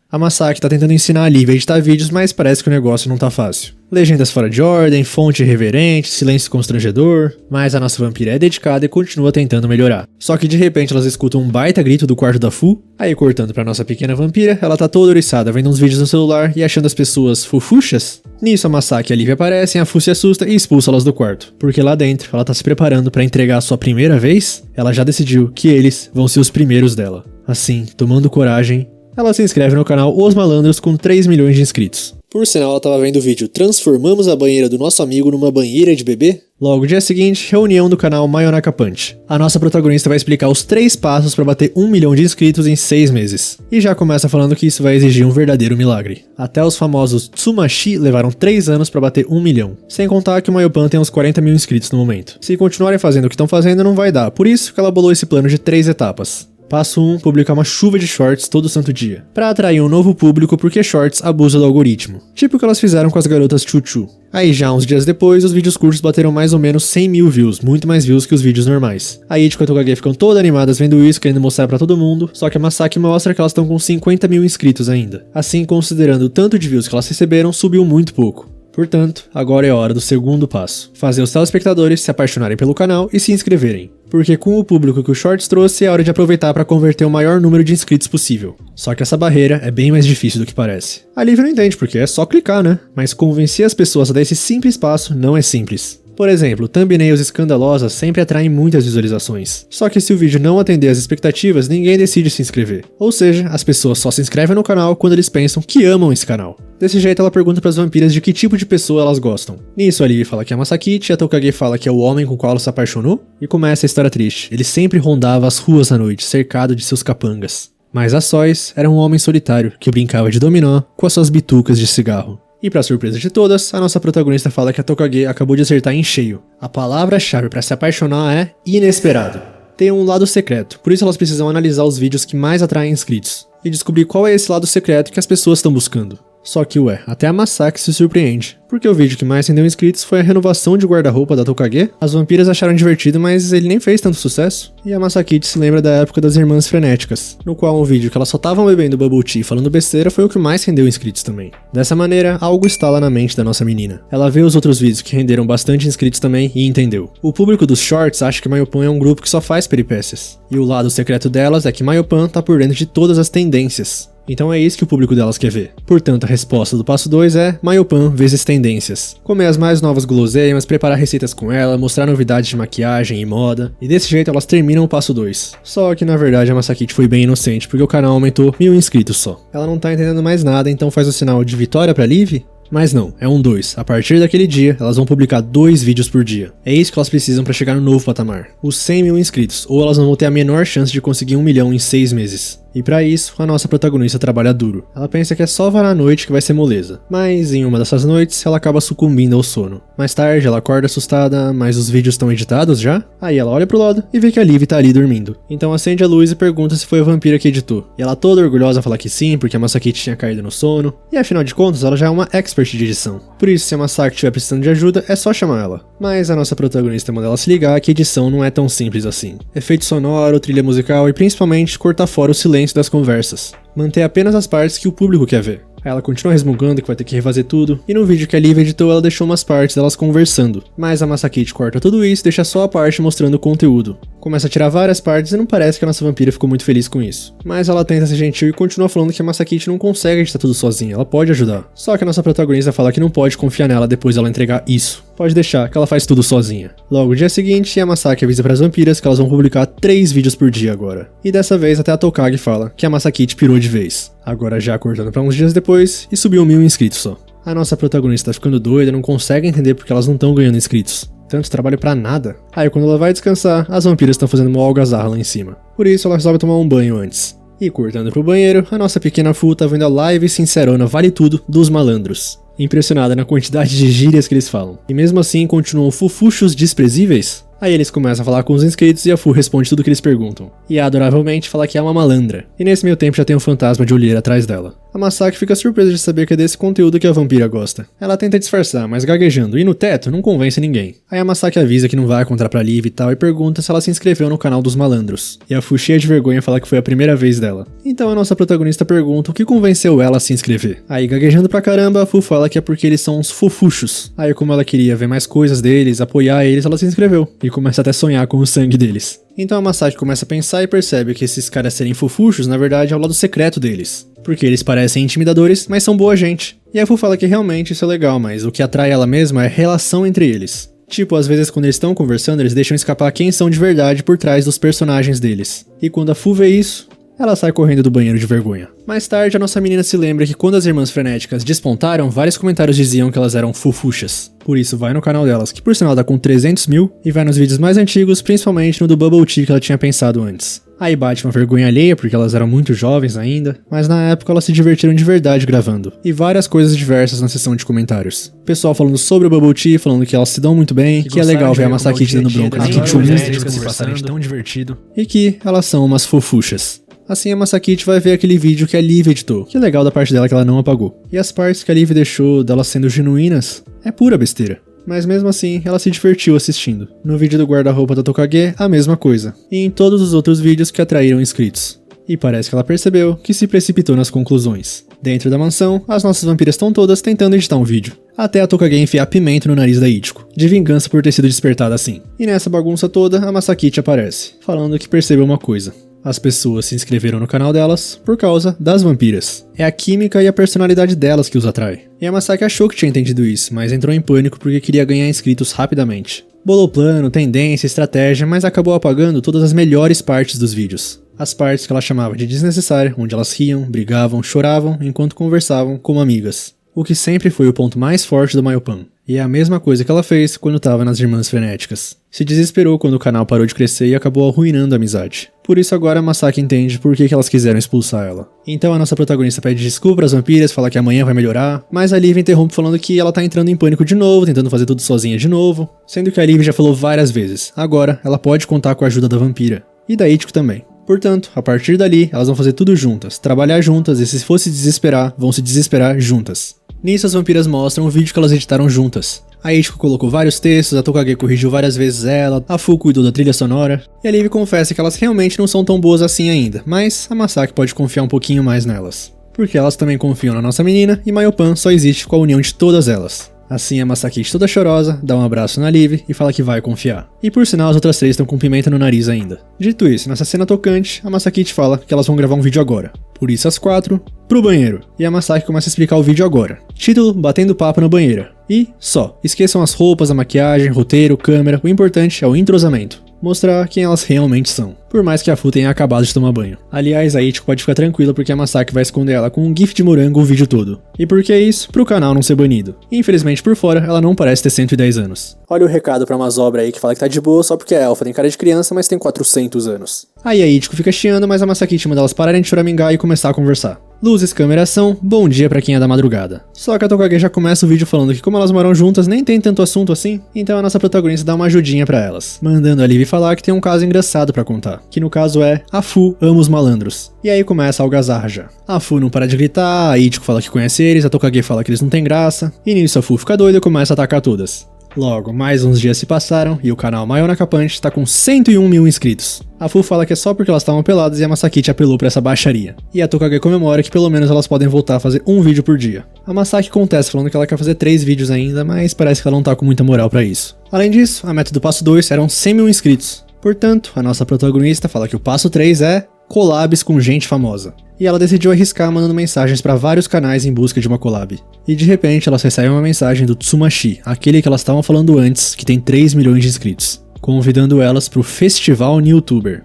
A Masaki tá tentando ensinar a Liv a editar vídeos, mas parece que o negócio não tá fácil. Legendas fora de ordem, fonte irreverente, silêncio constrangedor, mas a nossa vampira é dedicada e continua tentando melhorar. Só que de repente elas escutam um baita grito do quarto da Fu, aí cortando pra nossa pequena vampira, ela tá toda oriçada vendo uns vídeos no celular e achando as pessoas fufuchas. Nisso a Masaki e a Liv aparecem, a Fu se assusta e expulsa elas do quarto, porque lá dentro ela tá se preparando pra entregar a sua primeira vez, ela já decidiu que eles vão ser os primeiros dela. Assim, tomando coragem, ela se inscreve no canal Os Malandros com 3 milhões de inscritos. Por sinal, ela tava vendo o vídeo Transformamos a banheira do nosso amigo numa banheira de bebê? Logo dia seguinte, reunião do canal Mayonaka Punch. A nossa protagonista vai explicar os 3 passos para bater 1 milhão de inscritos em 6 meses. E já começa falando que isso vai exigir um verdadeiro milagre. Até os famosos Tsumashi levaram 3 anos para bater 1 milhão. Sem contar que o Mayopan tem uns 40 mil inscritos no momento. Se continuarem fazendo o que estão fazendo, não vai dar. Por isso que ela bolou esse plano de 3 etapas. Passo 1, publicar uma chuva de shorts todo santo dia. Pra atrair um novo público porque shorts abusa do algoritmo. Tipo o que elas fizeram com as garotas Chuchu. Aí já uns dias depois, os vídeos curtos bateram mais ou menos 100 mil views, muito mais views que os vídeos normais. A Ichiko e a Tokage ficam todas animadas vendo isso, querendo mostrar pra todo mundo, só que a Masaki mostra que elas estão com 50 mil inscritos ainda. Assim, considerando o tanto de views que elas receberam, subiu muito pouco. Portanto, agora é hora do segundo passo. Fazer os telespectadores se apaixonarem pelo canal e se inscreverem. Porque com o público que o Shorts trouxe, é hora de aproveitar para converter o maior número de inscritos possível. Só que essa barreira é bem mais difícil do que parece. A Liv não entende porque é só clicar, né? Mas convencer as pessoas a dar esse simples passo não é simples. Por exemplo, thumbnails escandalosas sempre atraem muitas visualizações. Só que se o vídeo não atender às expectativas, ninguém decide se inscrever. Ou seja, as pessoas só se inscrevem no canal quando eles pensam que amam esse canal. Desse jeito ela pergunta pras vampiras de que tipo de pessoa elas gostam. Nisso a Liv fala que é a Masakite, a Tokage fala que é o homem com o qual ela se apaixonou, e começa a história triste. Ele sempre rondava as ruas à noite, cercado de seus capangas. Mas a Sóis era um homem solitário, que brincava de dominó com as suas bitucas de cigarro. E pra surpresa de todas, a nossa protagonista fala que a Tokage acabou de acertar em cheio. A palavra-chave pra se apaixonar é inesperado. Tem um lado secreto, por isso elas precisam analisar os vídeos que mais atraem inscritos e descobrir qual é esse lado secreto que as pessoas estão buscando. Só que até a Masaki se surpreende, porque o vídeo que mais rendeu inscritos foi a renovação de guarda-roupa da Tokage. As vampiras acharam divertido, mas ele nem fez tanto sucesso. E a Masaki se lembra da época das Irmãs Frenéticas, no qual um vídeo que elas só estavam bebendo bubble tea e falando besteira foi o que mais rendeu inscritos também. Dessa maneira, algo estala na mente da nossa menina. Ela vê os outros vídeos que renderam bastante inscritos também e entendeu. O público dos shorts acha que Mayopan é um grupo que só faz peripécias. E o lado secreto delas é que Mayopan tá por dentro de todas as tendências. Então é isso que o público delas quer ver. Portanto, a resposta do passo 2 é Mayopan vezes tendências. Comer as mais novas guloseimas, preparar receitas com ela, mostrar novidades de maquiagem e moda. E desse jeito elas terminam o passo 2. Só que na verdade a Masaki foi bem inocente, porque o canal aumentou 1000 inscritos só. Ela não tá entendendo mais nada, então faz o sinal de vitória pra Liv. Mas não, é um 2. A partir daquele dia, elas vão publicar 2 vídeos por dia. É isso que elas precisam pra chegar no novo patamar. Os 100 mil inscritos, ou elas não vão ter a menor chance de conseguir 1 milhão em 6 meses. E pra isso, a nossa protagonista trabalha duro. Ela pensa que é só varar a noite que vai ser moleza. Mas em uma dessas noites, ela acaba sucumbindo ao sono. Mais tarde, ela acorda assustada, mas os vídeos estão editados já? Aí ela olha pro lado e vê que a Liv tá ali dormindo. Então acende a luz e pergunta se foi a vampira que editou. E ela toda orgulhosa fala que sim, porque a Masaki tinha caído no sono. E afinal de contas, ela já é uma expert de edição. Por isso, se a Masaki estiver precisando de ajuda, é só chamar ela. Mas a nossa protagonista manda ela se ligar que edição não é tão simples assim. Efeito sonoro, trilha musical e principalmente cortar fora o silêncio das conversas. Manter apenas as partes que o público quer ver. Aí ela continua resmungando que vai ter que refazer tudo, e no vídeo que a Liv editou ela deixou umas partes delas conversando. Mas a Masaki corta tudo isso e deixa só a parte mostrando o conteúdo. Começa a tirar várias partes e não parece que a nossa vampira ficou muito feliz com isso. Mas ela tenta ser gentil e continua falando que a Masaki não consegue editar tudo sozinha, ela pode ajudar. Só que a nossa protagonista fala que não pode confiar nela depois dela entregar isso. Pode deixar, que ela faz tudo sozinha. Logo no dia seguinte, a Masaki avisa para as vampiras que elas vão publicar 3 vídeos por dia agora. E dessa vez até a Tokage fala que a Masaki pirou de vez. Agora já cortando para uns dias depois e subiu 1000 inscritos só. A nossa protagonista tá ficando doida, não consegue entender porque elas não estão ganhando inscritos. Tanto trabalho pra nada. Aí quando ela vai descansar, as vampiras estão fazendo uma algazarra lá em cima. Por isso ela resolve tomar um banho antes. E cortando pro banheiro, a nossa pequena Fu tá vendo a live sincerona Vale Tudo dos Malandros. Impressionada na quantidade de gírias que eles falam. E mesmo assim continuam fofuchos desprezíveis? Aí eles começam a falar com os inscritos e a Fu responde tudo o que eles perguntam. E adoravelmente fala que é uma malandra. E nesse meio tempo já tem um fantasma de olheira atrás dela. A Masaki fica surpresa de saber que é desse conteúdo que a vampira gosta. Ela tenta disfarçar, mas gaguejando e no teto não convence ninguém. Aí a Masaki avisa que não vai contar pra Liv e tal e pergunta se ela se inscreveu no canal dos malandros. E a Fu, cheia de vergonha, fala que foi a primeira vez dela. Então a nossa protagonista pergunta o que convenceu ela a se inscrever. Aí gaguejando pra caramba, a Fu fala que é porque eles são uns fofuchos. Aí como ela queria ver mais coisas deles, apoiar eles, ela se inscreveu. E começa até a sonhar com o sangue deles. Então a Masaki começa a pensar e percebe que esses caras serem fofuchos, na verdade, é o lado secreto deles. Porque eles parecem intimidadores, mas são boa gente. E a Fu fala que realmente isso é legal, mas o que atrai ela mesma é a relação entre eles. Tipo, às vezes quando eles estão conversando, eles deixam escapar quem são de verdade por trás dos personagens deles. E quando a Fu vê isso, ela sai correndo do banheiro de vergonha. Mais tarde, a nossa menina se lembra que quando as Irmãs Frenéticas despontaram, vários comentários diziam que elas eram fofuchas. Por isso, vai no canal delas, que por sinal tá com 300 mil, e vai nos vídeos mais antigos, principalmente no do Bubble Tea que ela tinha pensado antes. Aí bate uma vergonha alheia, porque elas eram muito jovens ainda, mas na época elas se divertiram de verdade gravando. E várias coisas diversas na seção de comentários. Pessoal falando sobre o Bubble Tea, falando que elas se dando muito bem, que é legal ver a Masaki dando bronca nas Kitchunas, tão divertido. E que elas são umas fofuchas. Assim a Masaki vai ver aquele vídeo que a Liv editou, que é legal da parte dela que ela não apagou. E as partes que a Liv deixou delas sendo genuínas é pura besteira. Mas mesmo assim, ela se divertiu assistindo. No vídeo do guarda-roupa da Tokage, a mesma coisa. E em todos os outros vídeos que atraíram inscritos. E parece que ela percebeu que se precipitou nas conclusões. Dentro da mansão, as nossas vampiras estão todas tentando editar um vídeo. Até a Tokage enfiar pimenta no nariz da Ichiko, de vingança por ter sido despertada assim. E nessa bagunça toda, a Masaki aparece, falando que percebeu uma coisa. As pessoas se inscreveram no canal delas por causa das vampiras. É a química e a personalidade delas que os atrai. E a Masaki achou que tinha entendido isso, mas entrou em pânico porque queria ganhar inscritos rapidamente. Bolou plano, tendência, estratégia, mas acabou apagando todas as melhores partes dos vídeos. As partes que ela chamava de desnecessária, onde elas riam, brigavam, choravam, enquanto conversavam como amigas. O que sempre foi o ponto mais forte do Mayopan. E é a mesma coisa que ela fez quando estava nas Irmãs Frenéticas. Se desesperou quando o canal parou de crescer e acabou arruinando a amizade. Por isso agora a Masaki entende por que elas quiseram expulsar ela. Então a nossa protagonista pede desculpa às vampiras, fala que amanhã vai melhorar, mas a Liv interrompe falando que ela tá entrando em pânico de novo, tentando fazer tudo sozinha de novo, sendo que a Liv já falou várias vezes. Agora ela pode contar com a ajuda da vampira. E da Ichiko também. Portanto, a partir dali, elas vão fazer tudo juntas, trabalhar juntas e se fosse desesperar, vão se desesperar juntas. Nisso as vampiras mostram o vídeo que elas editaram juntas. A Ichiko colocou vários textos, a Tokage corrigiu várias vezes ela, a Fu cuidou da trilha sonora, e a Liv confessa que elas realmente não são tão boas assim ainda, mas a Masaki pode confiar um pouquinho mais nelas. Porque elas também confiam na nossa menina, e Mayopan só existe com a união de todas elas. Assim a Masaki toda chorosa, dá um abraço na Liv e fala que vai confiar. E por sinal as outras três estão com pimenta no nariz ainda. Dito isso, nessa cena tocante, a Masaki fala que elas vão gravar um vídeo agora. Por isso as quatro, pro banheiro. E a Masaki começa a explicar o vídeo agora. Título, batendo papo na banheira. E só, esqueçam as roupas, a maquiagem, roteiro, câmera, o importante é o entrosamento. Mostrar quem elas realmente são, por mais que a Fu tenha acabado de tomar banho. Aliás, a Ichiko pode ficar tranquila porque a Masaki vai esconder ela com um gif de morango o vídeo todo. E por que isso? Pro canal não ser banido. Infelizmente por fora, ela não parece ter 110 anos. Olha o recado pra Mazobra aí que fala que tá de boa só porque a elfa tem cara de criança, mas tem 400 anos. Aí a Ichiko fica chiando, mas a Masaki manda elas pararem de choramingar e começar a conversar. Luzes, câmera, ação, bom dia pra quem é da madrugada. Só que a Tokage já começa o vídeo falando que como elas moram juntas nem tem tanto assunto assim, então a nossa protagonista dá uma ajudinha pra elas, mandando a Liv falar que tem um caso engraçado pra contar, que no caso é a Fu ama os malandros. E aí começa a algazarra já. A Fu não para de gritar, a Ichiko fala que conhece eles, a Tokage fala que eles não têm graça, e nisso a Fu fica doida e começa a atacar todas. Logo, mais uns dias se passaram e o canal Mayonaka Punch tá com 101 mil inscritos. A Fu fala que é só porque elas estavam peladas e a Masaki apelou pra essa baixaria. E a Tokage comemora que pelo menos elas podem voltar a fazer um vídeo por dia. A Masaki contesta falando que ela quer fazer 3 vídeos ainda, mas parece que ela não tá com muita moral pra isso. Além disso, a meta do passo 2 eram 100 mil inscritos. Portanto, a nossa protagonista fala que o passo 3 é collabs com gente famosa. E ela decidiu arriscar mandando mensagens para vários canais em busca de uma collab. E de repente elas recebem uma mensagem do Tsumashi, aquele que elas estavam falando antes, que tem 3 milhões de inscritos, convidando elas pro Festival Newtuber.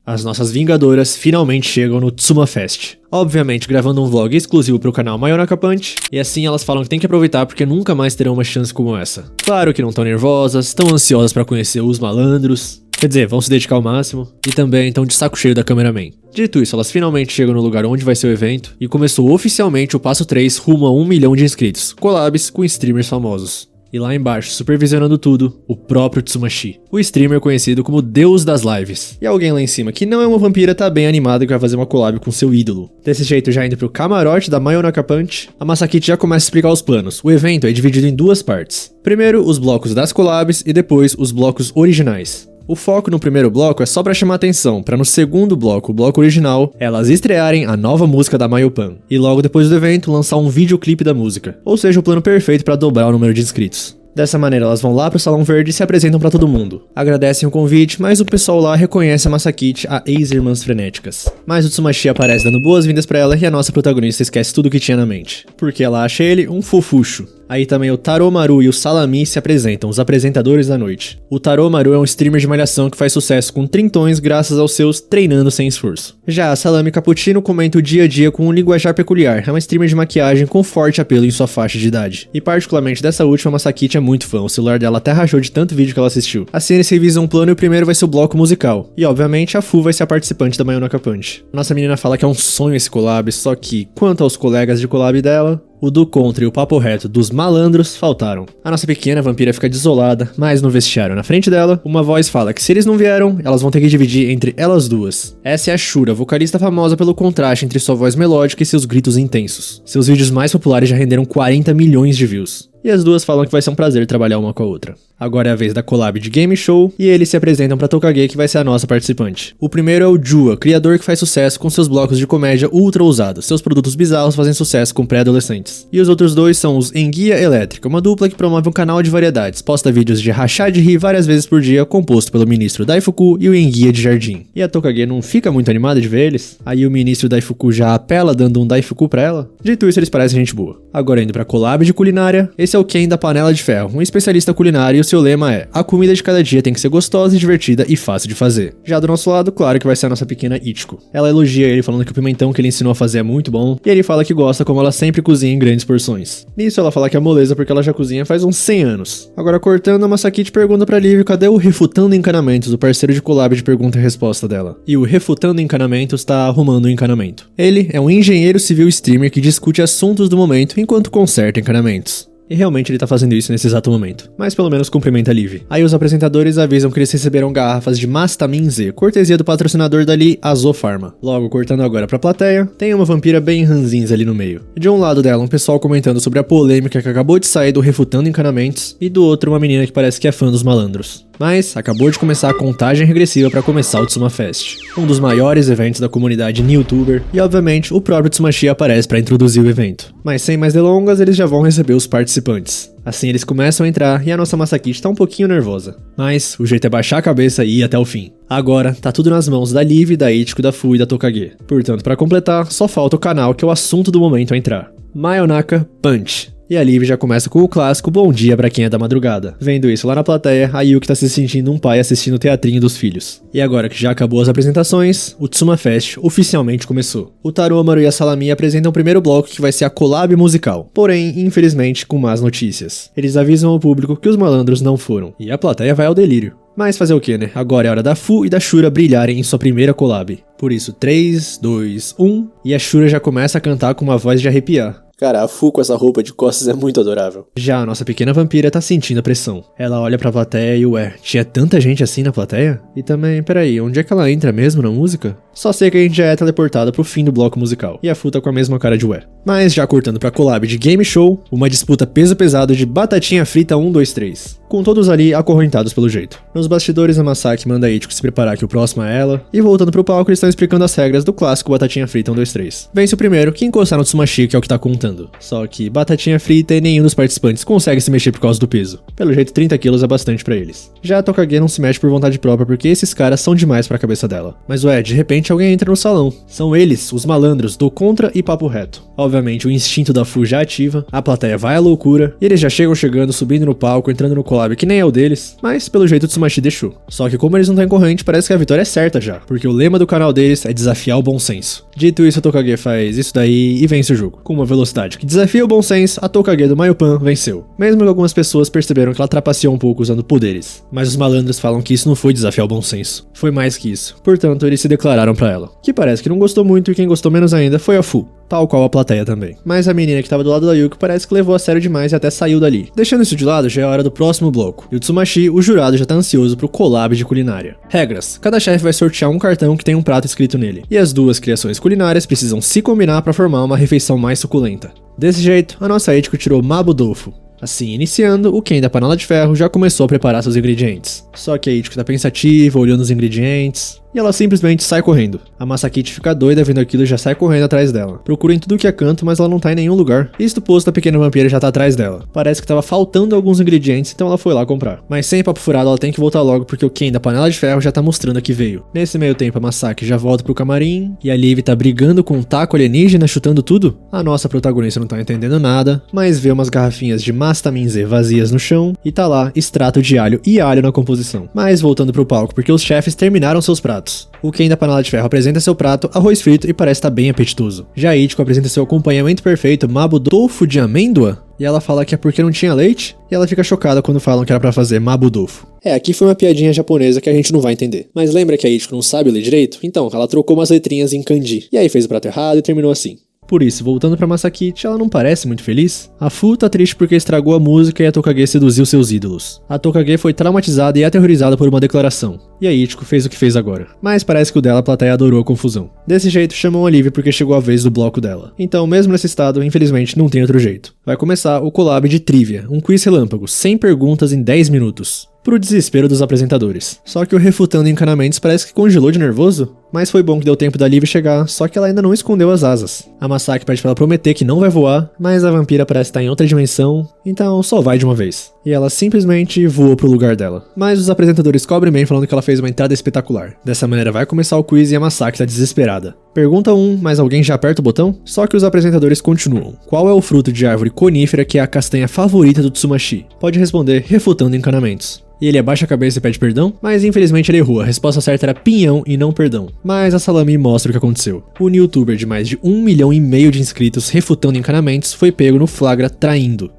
As nossas vingadoras finalmente chegam no Tsuma Fest. Obviamente gravando um vlog exclusivo pro canal Mayonaka Punch, e assim elas falam que tem que aproveitar porque nunca mais terão uma chance como essa. Claro que não tão nervosas, tão ansiosas pra conhecer os malandros, quer dizer, vão se dedicar ao máximo, e também estão de saco cheio da cameraman. Dito isso, elas finalmente chegam no lugar onde vai ser o evento, e começou oficialmente o passo 3 rumo a 1 milhão de inscritos, collabs com streamers famosos. E lá embaixo, supervisionando tudo, o próprio Tsumashi, o streamer conhecido como Deus das Lives. E alguém lá em cima, que não é uma vampira, tá bem animado que vai fazer uma collab com seu ídolo. Desse jeito, já indo pro camarote da Mayonaka Punch, a Masaki já começa a explicar os planos. O evento é dividido em 2 partes. Primeiro, os blocos das collabs e depois os blocos originais. O foco no primeiro bloco é só pra chamar atenção, pra no segundo bloco, o bloco original, elas estrearem a nova música da Mayopan, e logo depois do evento lançar um videoclipe da música, ou seja, o plano perfeito pra dobrar o número de inscritos. Dessa maneira elas vão lá pro Salão Verde e se apresentam pra todo mundo. Agradecem o convite, mas o pessoal lá reconhece a Masaki, a ex-irmãs frenéticas. Mas o Tsumashi aparece dando boas-vindas pra ela e a nossa protagonista esquece tudo o que tinha na mente, porque ela acha ele um fofucho. Aí também o Taromaru e o Salami se apresentam, os apresentadores da noite. O Taromaru é um streamer de malhação que faz sucesso com trintões graças aos seus treinando sem esforço. Já a Salami Cappuccino comenta o dia a dia com um linguajar peculiar, é uma streamer de maquiagem com forte apelo em sua faixa de idade. E particularmente dessa última, a Masaki é muito fã, o celular dela até rachou de tanto vídeo que ela assistiu. Assim eles revisam um plano e o primeiro vai ser o bloco musical. E obviamente a Fu vai ser a participante da Mayonaka Punch. Nossa menina fala que é um sonho esse collab, só que quanto aos colegas de collab dela, o do contra e o papo reto dos malandros faltaram. A nossa pequena vampira fica desolada, mas no vestiário na frente dela, uma voz fala que se eles não vieram, elas vão ter que dividir entre elas duas. Essa é a Shura, vocalista famosa pelo contraste entre sua voz melódica e seus gritos intensos. Seus vídeos mais populares já renderam 40 milhões de views. E as duas falam que vai ser um prazer trabalhar uma com a outra. Agora é a vez da collab de Game Show, e eles se apresentam pra Tokage, que vai ser a nossa participante. O primeiro é o Jua, criador que faz sucesso com seus blocos de comédia ultra ousados. Seus produtos bizarros fazem sucesso com pré-adolescentes. E os outros dois são os Enguia Elétrica, uma dupla que promove um canal de variedades, posta vídeos de rachar de rir várias vezes por dia, composto pelo ministro Daifuku e o Enguia de Jardim. E a Tokage não fica muito animada de ver eles? Aí o ministro Daifuku já apela dando um Daifuku pra ela? Dito isso, eles parecem gente boa. Agora indo pra collab de culinária, esse é o Ken da Panela de Ferro, um especialista culinário, e o seu lema é: a comida de cada dia tem que ser gostosa e divertida e fácil de fazer. Já do nosso lado, claro que vai ser a nossa pequena Ichiko. Ela elogia ele falando que o pimentão que ele ensinou a fazer é muito bom, e ele fala que gosta como ela sempre cozinha em grandes porções. Nisso ela fala que é moleza porque ela já cozinha faz uns 100 anos. Agora cortando, a Masaki pergunta pra Liv cadê o Refutando Encanamentos, o parceiro de collab de pergunta e resposta dela. E o Refutando Encanamentos tá arrumando um encanamento. Ele é um engenheiro civil streamer que discute assuntos do momento enquanto conserta encanamentos. E realmente ele tá fazendo isso nesse exato momento. Mas pelo menos cumprimenta a Liv. Aí os apresentadores avisam que eles receberam garrafas de Mastamin Z, cortesia do patrocinador dali, Azofarma. Logo, cortando agora pra plateia, tem uma vampira bem ranzinza ali no meio. De um lado dela, um pessoal comentando sobre a polêmica que acabou de sair do Refutando Encanamentos, e do outro uma menina que parece que é fã dos malandros. Mas acabou de começar a contagem regressiva para começar o Tsuma Fest, um dos maiores eventos da comunidade Newtuber, e obviamente o próprio Tsumashi aparece para introduzir o evento. Mas sem mais delongas, eles já vão receber os participantes. Assim eles começam a entrar e a nossa Masakit tá um pouquinho nervosa. Mas o jeito é baixar a cabeça e ir até o fim. Agora, tá tudo nas mãos da Liv, da Ichiko, da Fu e da Tokage. Portanto, para completar, só falta o canal que é o assunto do momento a entrar. Mayonaka Punch. E a Liv já começa com o clássico bom dia pra quem é da madrugada. Vendo isso lá na plateia, a Yuki tá se sentindo um pai assistindo o teatrinho dos filhos. E agora que já acabou as apresentações, o Tsuma Fest oficialmente começou. O Taromaru e a Salami apresentam o primeiro bloco que vai ser a collab musical. Porém, infelizmente, com más notícias. Eles avisam ao público que os malandros não foram. E a plateia vai ao delírio. Mas fazer o que, né? Agora é hora da Fu e da Shura brilharem em sua primeira collab. Por isso, 3, 2, 1... E a Shura já começa a cantar com uma voz de arrepiar. Cara, a Fu com essa roupa de costas é muito adorável. Já a nossa pequena vampira tá sentindo a pressão. Ela olha pra plateia e ué, tinha tanta gente assim na plateia? E também, peraí, onde é que ela entra mesmo na música? Só sei que a gente já é teleportada pro fim do bloco musical. E a Fu tá com a mesma cara de ué. Mas já cortando pra collab de Game Show, uma disputa peso pesado de batatinha frita 1, 2, 3. Com todos ali acorrentados pelo jeito. Nos bastidores, a Masaki manda a Ichiko se preparar que o próximo é ela. E voltando pro palco, eles estão explicando as regras do clássico batatinha frita 1, 2, 3. Vence o primeiro que encostar no Tsumashi, que é o que tá contando. Só que batatinha frita e nenhum dos participantes consegue se mexer por causa do peso. Pelo jeito, 30 quilos é bastante pra eles. Já a Tokage não se mexe por vontade própria porque esses caras são demais pra cabeça dela. Mas ué, de repente alguém entra no salão. São eles, os malandros, do contra e papo reto. Obviamente o instinto da Fu já ativa, a plateia vai à loucura, e eles já chegam chegando, subindo no palco, entrando no collab que nem é o deles, mas pelo jeito o Tsumashi deixou. Só que como eles não estão em corrente, parece que a vitória é certa já, porque o lema do canal deles é desafiar o bom senso. Dito isso, a Tokage faz isso daí e vence o jogo, com uma velocidade que desafia o bom senso, a Tokage do Mayopan venceu. Mesmo que algumas pessoas perceberam que ela trapaceou um pouco usando poderes, mas os malandros falam que isso não foi desafiar o bom senso, foi mais que isso. Portanto, eles se declararam pra ela, que parece que não gostou muito e quem gostou menos ainda foi a Fu. Tal qual a plateia também. Mas a menina que tava do lado da Yuki parece que levou a sério demais e até saiu dali. Deixando isso de lado, já é a hora do próximo bloco. E o Tsumashi, o jurado, já tá ansioso pro collab de culinária. Regras. Cada chefe vai sortear um cartão que tem um prato escrito nele. E as duas criações culinárias precisam se combinar pra formar uma refeição mais suculenta. Desse jeito, a nossa Ichiko tirou Mabudofu. Assim, iniciando, o Ken da panela de ferro já começou a preparar seus ingredientes. Só que a Ichiko tá pensativa, olhando os ingredientes, e ela simplesmente sai correndo. A Masakit fica doida vendo aquilo e já sai correndo atrás dela. Procura em tudo que é canto, mas ela não tá em nenhum lugar. Isto posto, a pequena vampira já tá atrás dela. Parece que tava faltando alguns ingredientes, então ela foi lá comprar. Mas sem papo furado, ela tem que voltar logo porque o Ken da panela de ferro já tá mostrando que veio. Nesse meio tempo, a Masaki já volta pro camarim, e a Liv tá brigando com um taco alienígena, chutando tudo. A nossa protagonista não tá entendendo nada, mas vê umas garrafinhas de Mastamin Z vazias no chão, e tá lá extrato de alho e alho na composição. Mas voltando pro palco, porque os chefes terminaram seus pratos. O Ken da panela de ferro apresenta seu prato, arroz frito e parece estar bem apetitoso. Já a Ichiko apresenta seu acompanhamento perfeito, Mabudofu de amêndoa, e ela fala que é porque não tinha leite, e ela fica chocada quando falam que era pra fazer Mabudofu. Aqui foi uma piadinha japonesa que a gente não vai entender. Mas lembra que a Ichiko não sabe ler direito? Então, ela trocou umas letrinhas em kanji, e aí fez o prato errado e terminou assim. Por isso, voltando pra Masakit, ela não parece muito feliz. A Fu tá triste porque estragou a música e a Tokage seduziu seus ídolos. A Tokage foi traumatizada e aterrorizada por uma declaração. E a Ichiko fez o que fez agora. Mas parece que o dela a plateia adorou a confusão. Desse jeito, chamam a Liv porque chegou a vez do bloco dela. Então, mesmo nesse estado, infelizmente não tem outro jeito. Vai começar o collab de Trivia, um quiz relâmpago, 100 perguntas em 10 minutos. Pro desespero dos apresentadores. Só que o Refutando Encanamentos parece que congelou de nervoso. Mas foi bom que deu tempo da Liv chegar, só que ela ainda não escondeu as asas. A Masaki pede pra ela prometer que não vai voar, mas a vampira parece estar em outra dimensão, então só vai de uma vez. E ela simplesmente voou pro lugar dela. Mas os apresentadores cobrem bem falando que ela fez uma entrada espetacular. Dessa maneira vai começar o quiz e a Masaki tá desesperada. Pergunta 1, mas alguém já aperta o botão? Só que os apresentadores continuam. Qual é o fruto de árvore conífera que é a castanha favorita do Tsumashi? Pode responder Refutando Encanamentos. E ele abaixa a cabeça e pede perdão, mas infelizmente ele errou, a resposta certa era pinhão e não perdão. Mas a Salami mostra o que aconteceu. O youtuber de mais de 1,5 milhão de inscritos refutando encanamentos foi pego no flagra traindo.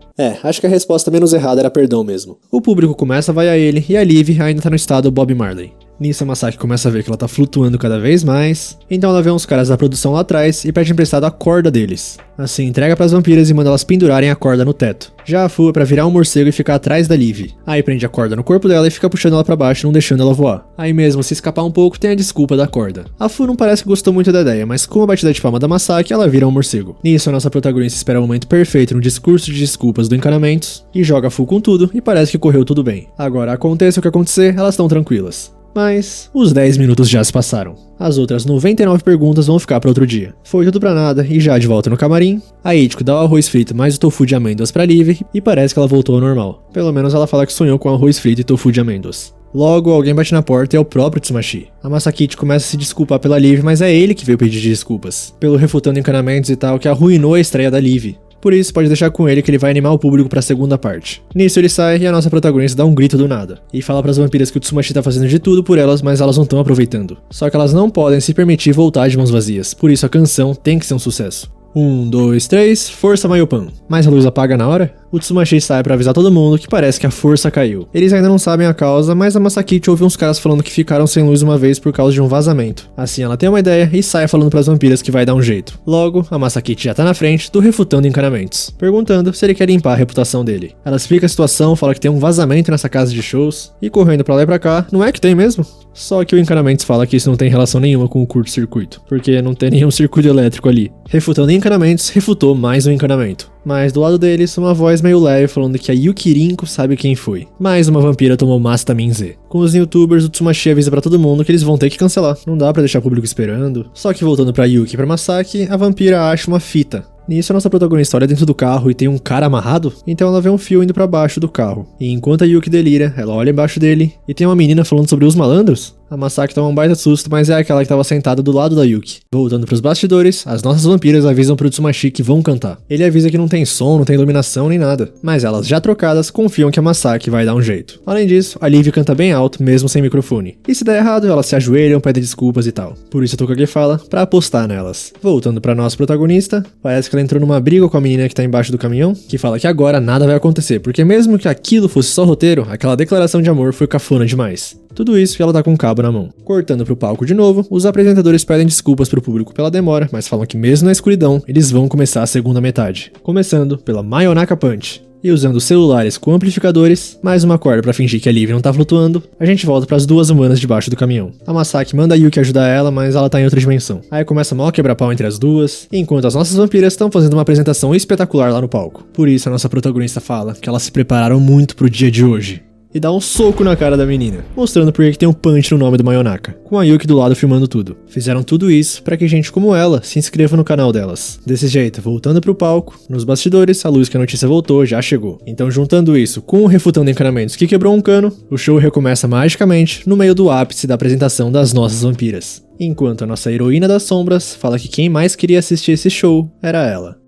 Acho que a resposta menos errada era perdão mesmo. O público começa a vaiar ele e a Liv ainda tá no estado Bob Marley. Nisso a Masaki começa a ver que ela tá flutuando cada vez mais, então ela vê uns caras da produção lá atrás e pede emprestado a corda deles. Assim, entrega pras vampiras e manda elas pendurarem a corda no teto. Já a Fu é pra virar um morcego e ficar atrás da Liv. Aí prende a corda no corpo dela e fica puxando ela pra baixo, não deixando ela voar. Aí mesmo, se escapar um pouco, tem a desculpa da corda. A Fu não parece que gostou muito da ideia, mas com a batida de palma da Masaki, ela vira um morcego. Nisso, a nossa protagonista espera o momento perfeito no discurso de desculpas do Encanamentos, e joga a Fu com tudo, e parece que correu tudo bem. Agora, aconteça o que acontecer, elas estão tranquilas. Mas os 10 minutos já se passaram. As outras 99 perguntas vão ficar para outro dia. Foi tudo pra nada, e já de volta no camarim, a Ichiko dá o arroz frito mais o tofu de amêndoas pra Liv, e parece que ela voltou ao normal. Pelo menos ela fala que sonhou com arroz frito e tofu de amêndoas. Logo, alguém bate na porta e é o próprio Tsumashi. A Masaki começa a se desculpar pela Liv, mas é ele que veio pedir desculpas. Pelo refutando encanamentos e tal, que arruinou a estreia da Liv. Por isso, pode deixar com ele que ele vai animar o público pra segunda parte. Nisso ele sai e a nossa protagonista dá um grito do nada. E fala pras vampiras que o Tsumashi tá fazendo de tudo por elas, mas elas não estão aproveitando. Só que elas não podem se permitir voltar de mãos vazias. Por isso a canção tem que ser um sucesso. 1, 2, 3, força Maiopan. Mas a luz apaga na hora? O Tsumashi sai pra avisar todo mundo que parece que a força caiu. Eles ainda não sabem a causa, mas a Masaki ouve uns caras falando que ficaram sem luz uma vez por causa de um vazamento. Assim ela tem uma ideia e sai falando pras vampiras que vai dar um jeito. Logo, a Masaki já tá na frente do refutando encanamentos, perguntando se ele quer limpar a reputação dele. Ela explica a situação, fala que tem um vazamento nessa casa de shows, e correndo pra lá e pra cá, não é que tem mesmo? Só que o Encanamentos fala que isso não tem relação nenhuma com o curto-circuito, porque não tem nenhum circuito elétrico ali. Refutando Encanamentos, refutou mais um encanamento. Mas do lado deles, uma voz meio leve falando que a Yukirinko sabe quem foi. Mais uma vampira tomou Mastamin Z. Com os youtubers, o Tsumashi avisa pra todo mundo que eles vão ter que cancelar. Não dá pra deixar o público esperando. Só que voltando pra Yuki e pra Masaki, a vampira acha uma fita. Nisso a nossa protagonista olha dentro do carro e tem um cara amarrado, então ela vê um fio indo pra baixo do carro. E enquanto a Yuki delira, ela olha embaixo dele e tem uma menina falando sobre os malandros. A Masaki toma um baita susto, mas é aquela que estava sentada do lado da Yuki. Voltando pros bastidores, as nossas vampiras avisam pro Tsumashi que vão cantar. Ele avisa que não tem som, não tem iluminação nem nada, mas elas já trocadas confiam que a Masaki vai dar um jeito. Além disso, a Liv canta bem alto, mesmo sem microfone. E se der errado, elas se ajoelham, pedem desculpas e tal. Por isso a Tokage fala pra apostar nelas. Voltando pra nossa protagonista, parece que ela entrou numa briga com a menina que tá embaixo do caminhão, que fala que agora nada vai acontecer, porque mesmo que aquilo fosse só roteiro, aquela declaração de amor foi cafona demais. Tudo isso e ela tá com um cabo na mão. Cortando pro palco de novo, os apresentadores pedem desculpas pro público pela demora, mas falam que mesmo na escuridão, eles vão começar a segunda metade. Começando pela Mayonaka Punch. E usando celulares com amplificadores, mais uma corda pra fingir que a Liv não tá flutuando, a gente volta pras duas humanas debaixo do caminhão. A Masaki manda a Yuki ajudar ela, mas ela tá em outra dimensão. Aí começa mal quebra-pau entre as duas, enquanto as nossas vampiras estão fazendo uma apresentação espetacular lá no palco. Por isso a nossa protagonista fala que elas se prepararam muito pro dia de hoje. E dá um soco na cara da menina, mostrando por que tem um punch no nome do Mayonaka, com a Yuki do lado filmando tudo. Fizeram tudo isso pra que gente como ela se inscreva no canal delas. Desse jeito, voltando pro palco, nos bastidores, a luz que a notícia voltou já chegou. Então juntando isso com o refutando encanamentos que quebrou um cano, o show recomeça magicamente no meio do ápice da apresentação das nossas vampiras. Enquanto a nossa heroína das sombras fala que quem mais queria assistir esse show era ela.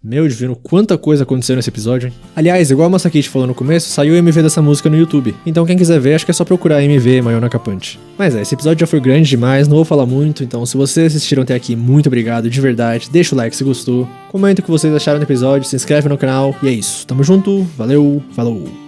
Meu divino, quanta coisa aconteceu nesse episódio, hein? Aliás, igual a Masaki falou no começo, saiu o MV dessa música no YouTube. Então quem quiser ver, acho que é só procurar MV Mayonaka Punch. Mas esse episódio já foi grande demais, não vou falar muito, então se vocês assistiram até aqui, muito obrigado, de verdade. Deixa o like se gostou, comenta o que vocês acharam do episódio, se inscreve no canal, e é isso. Tamo junto, valeu, falou!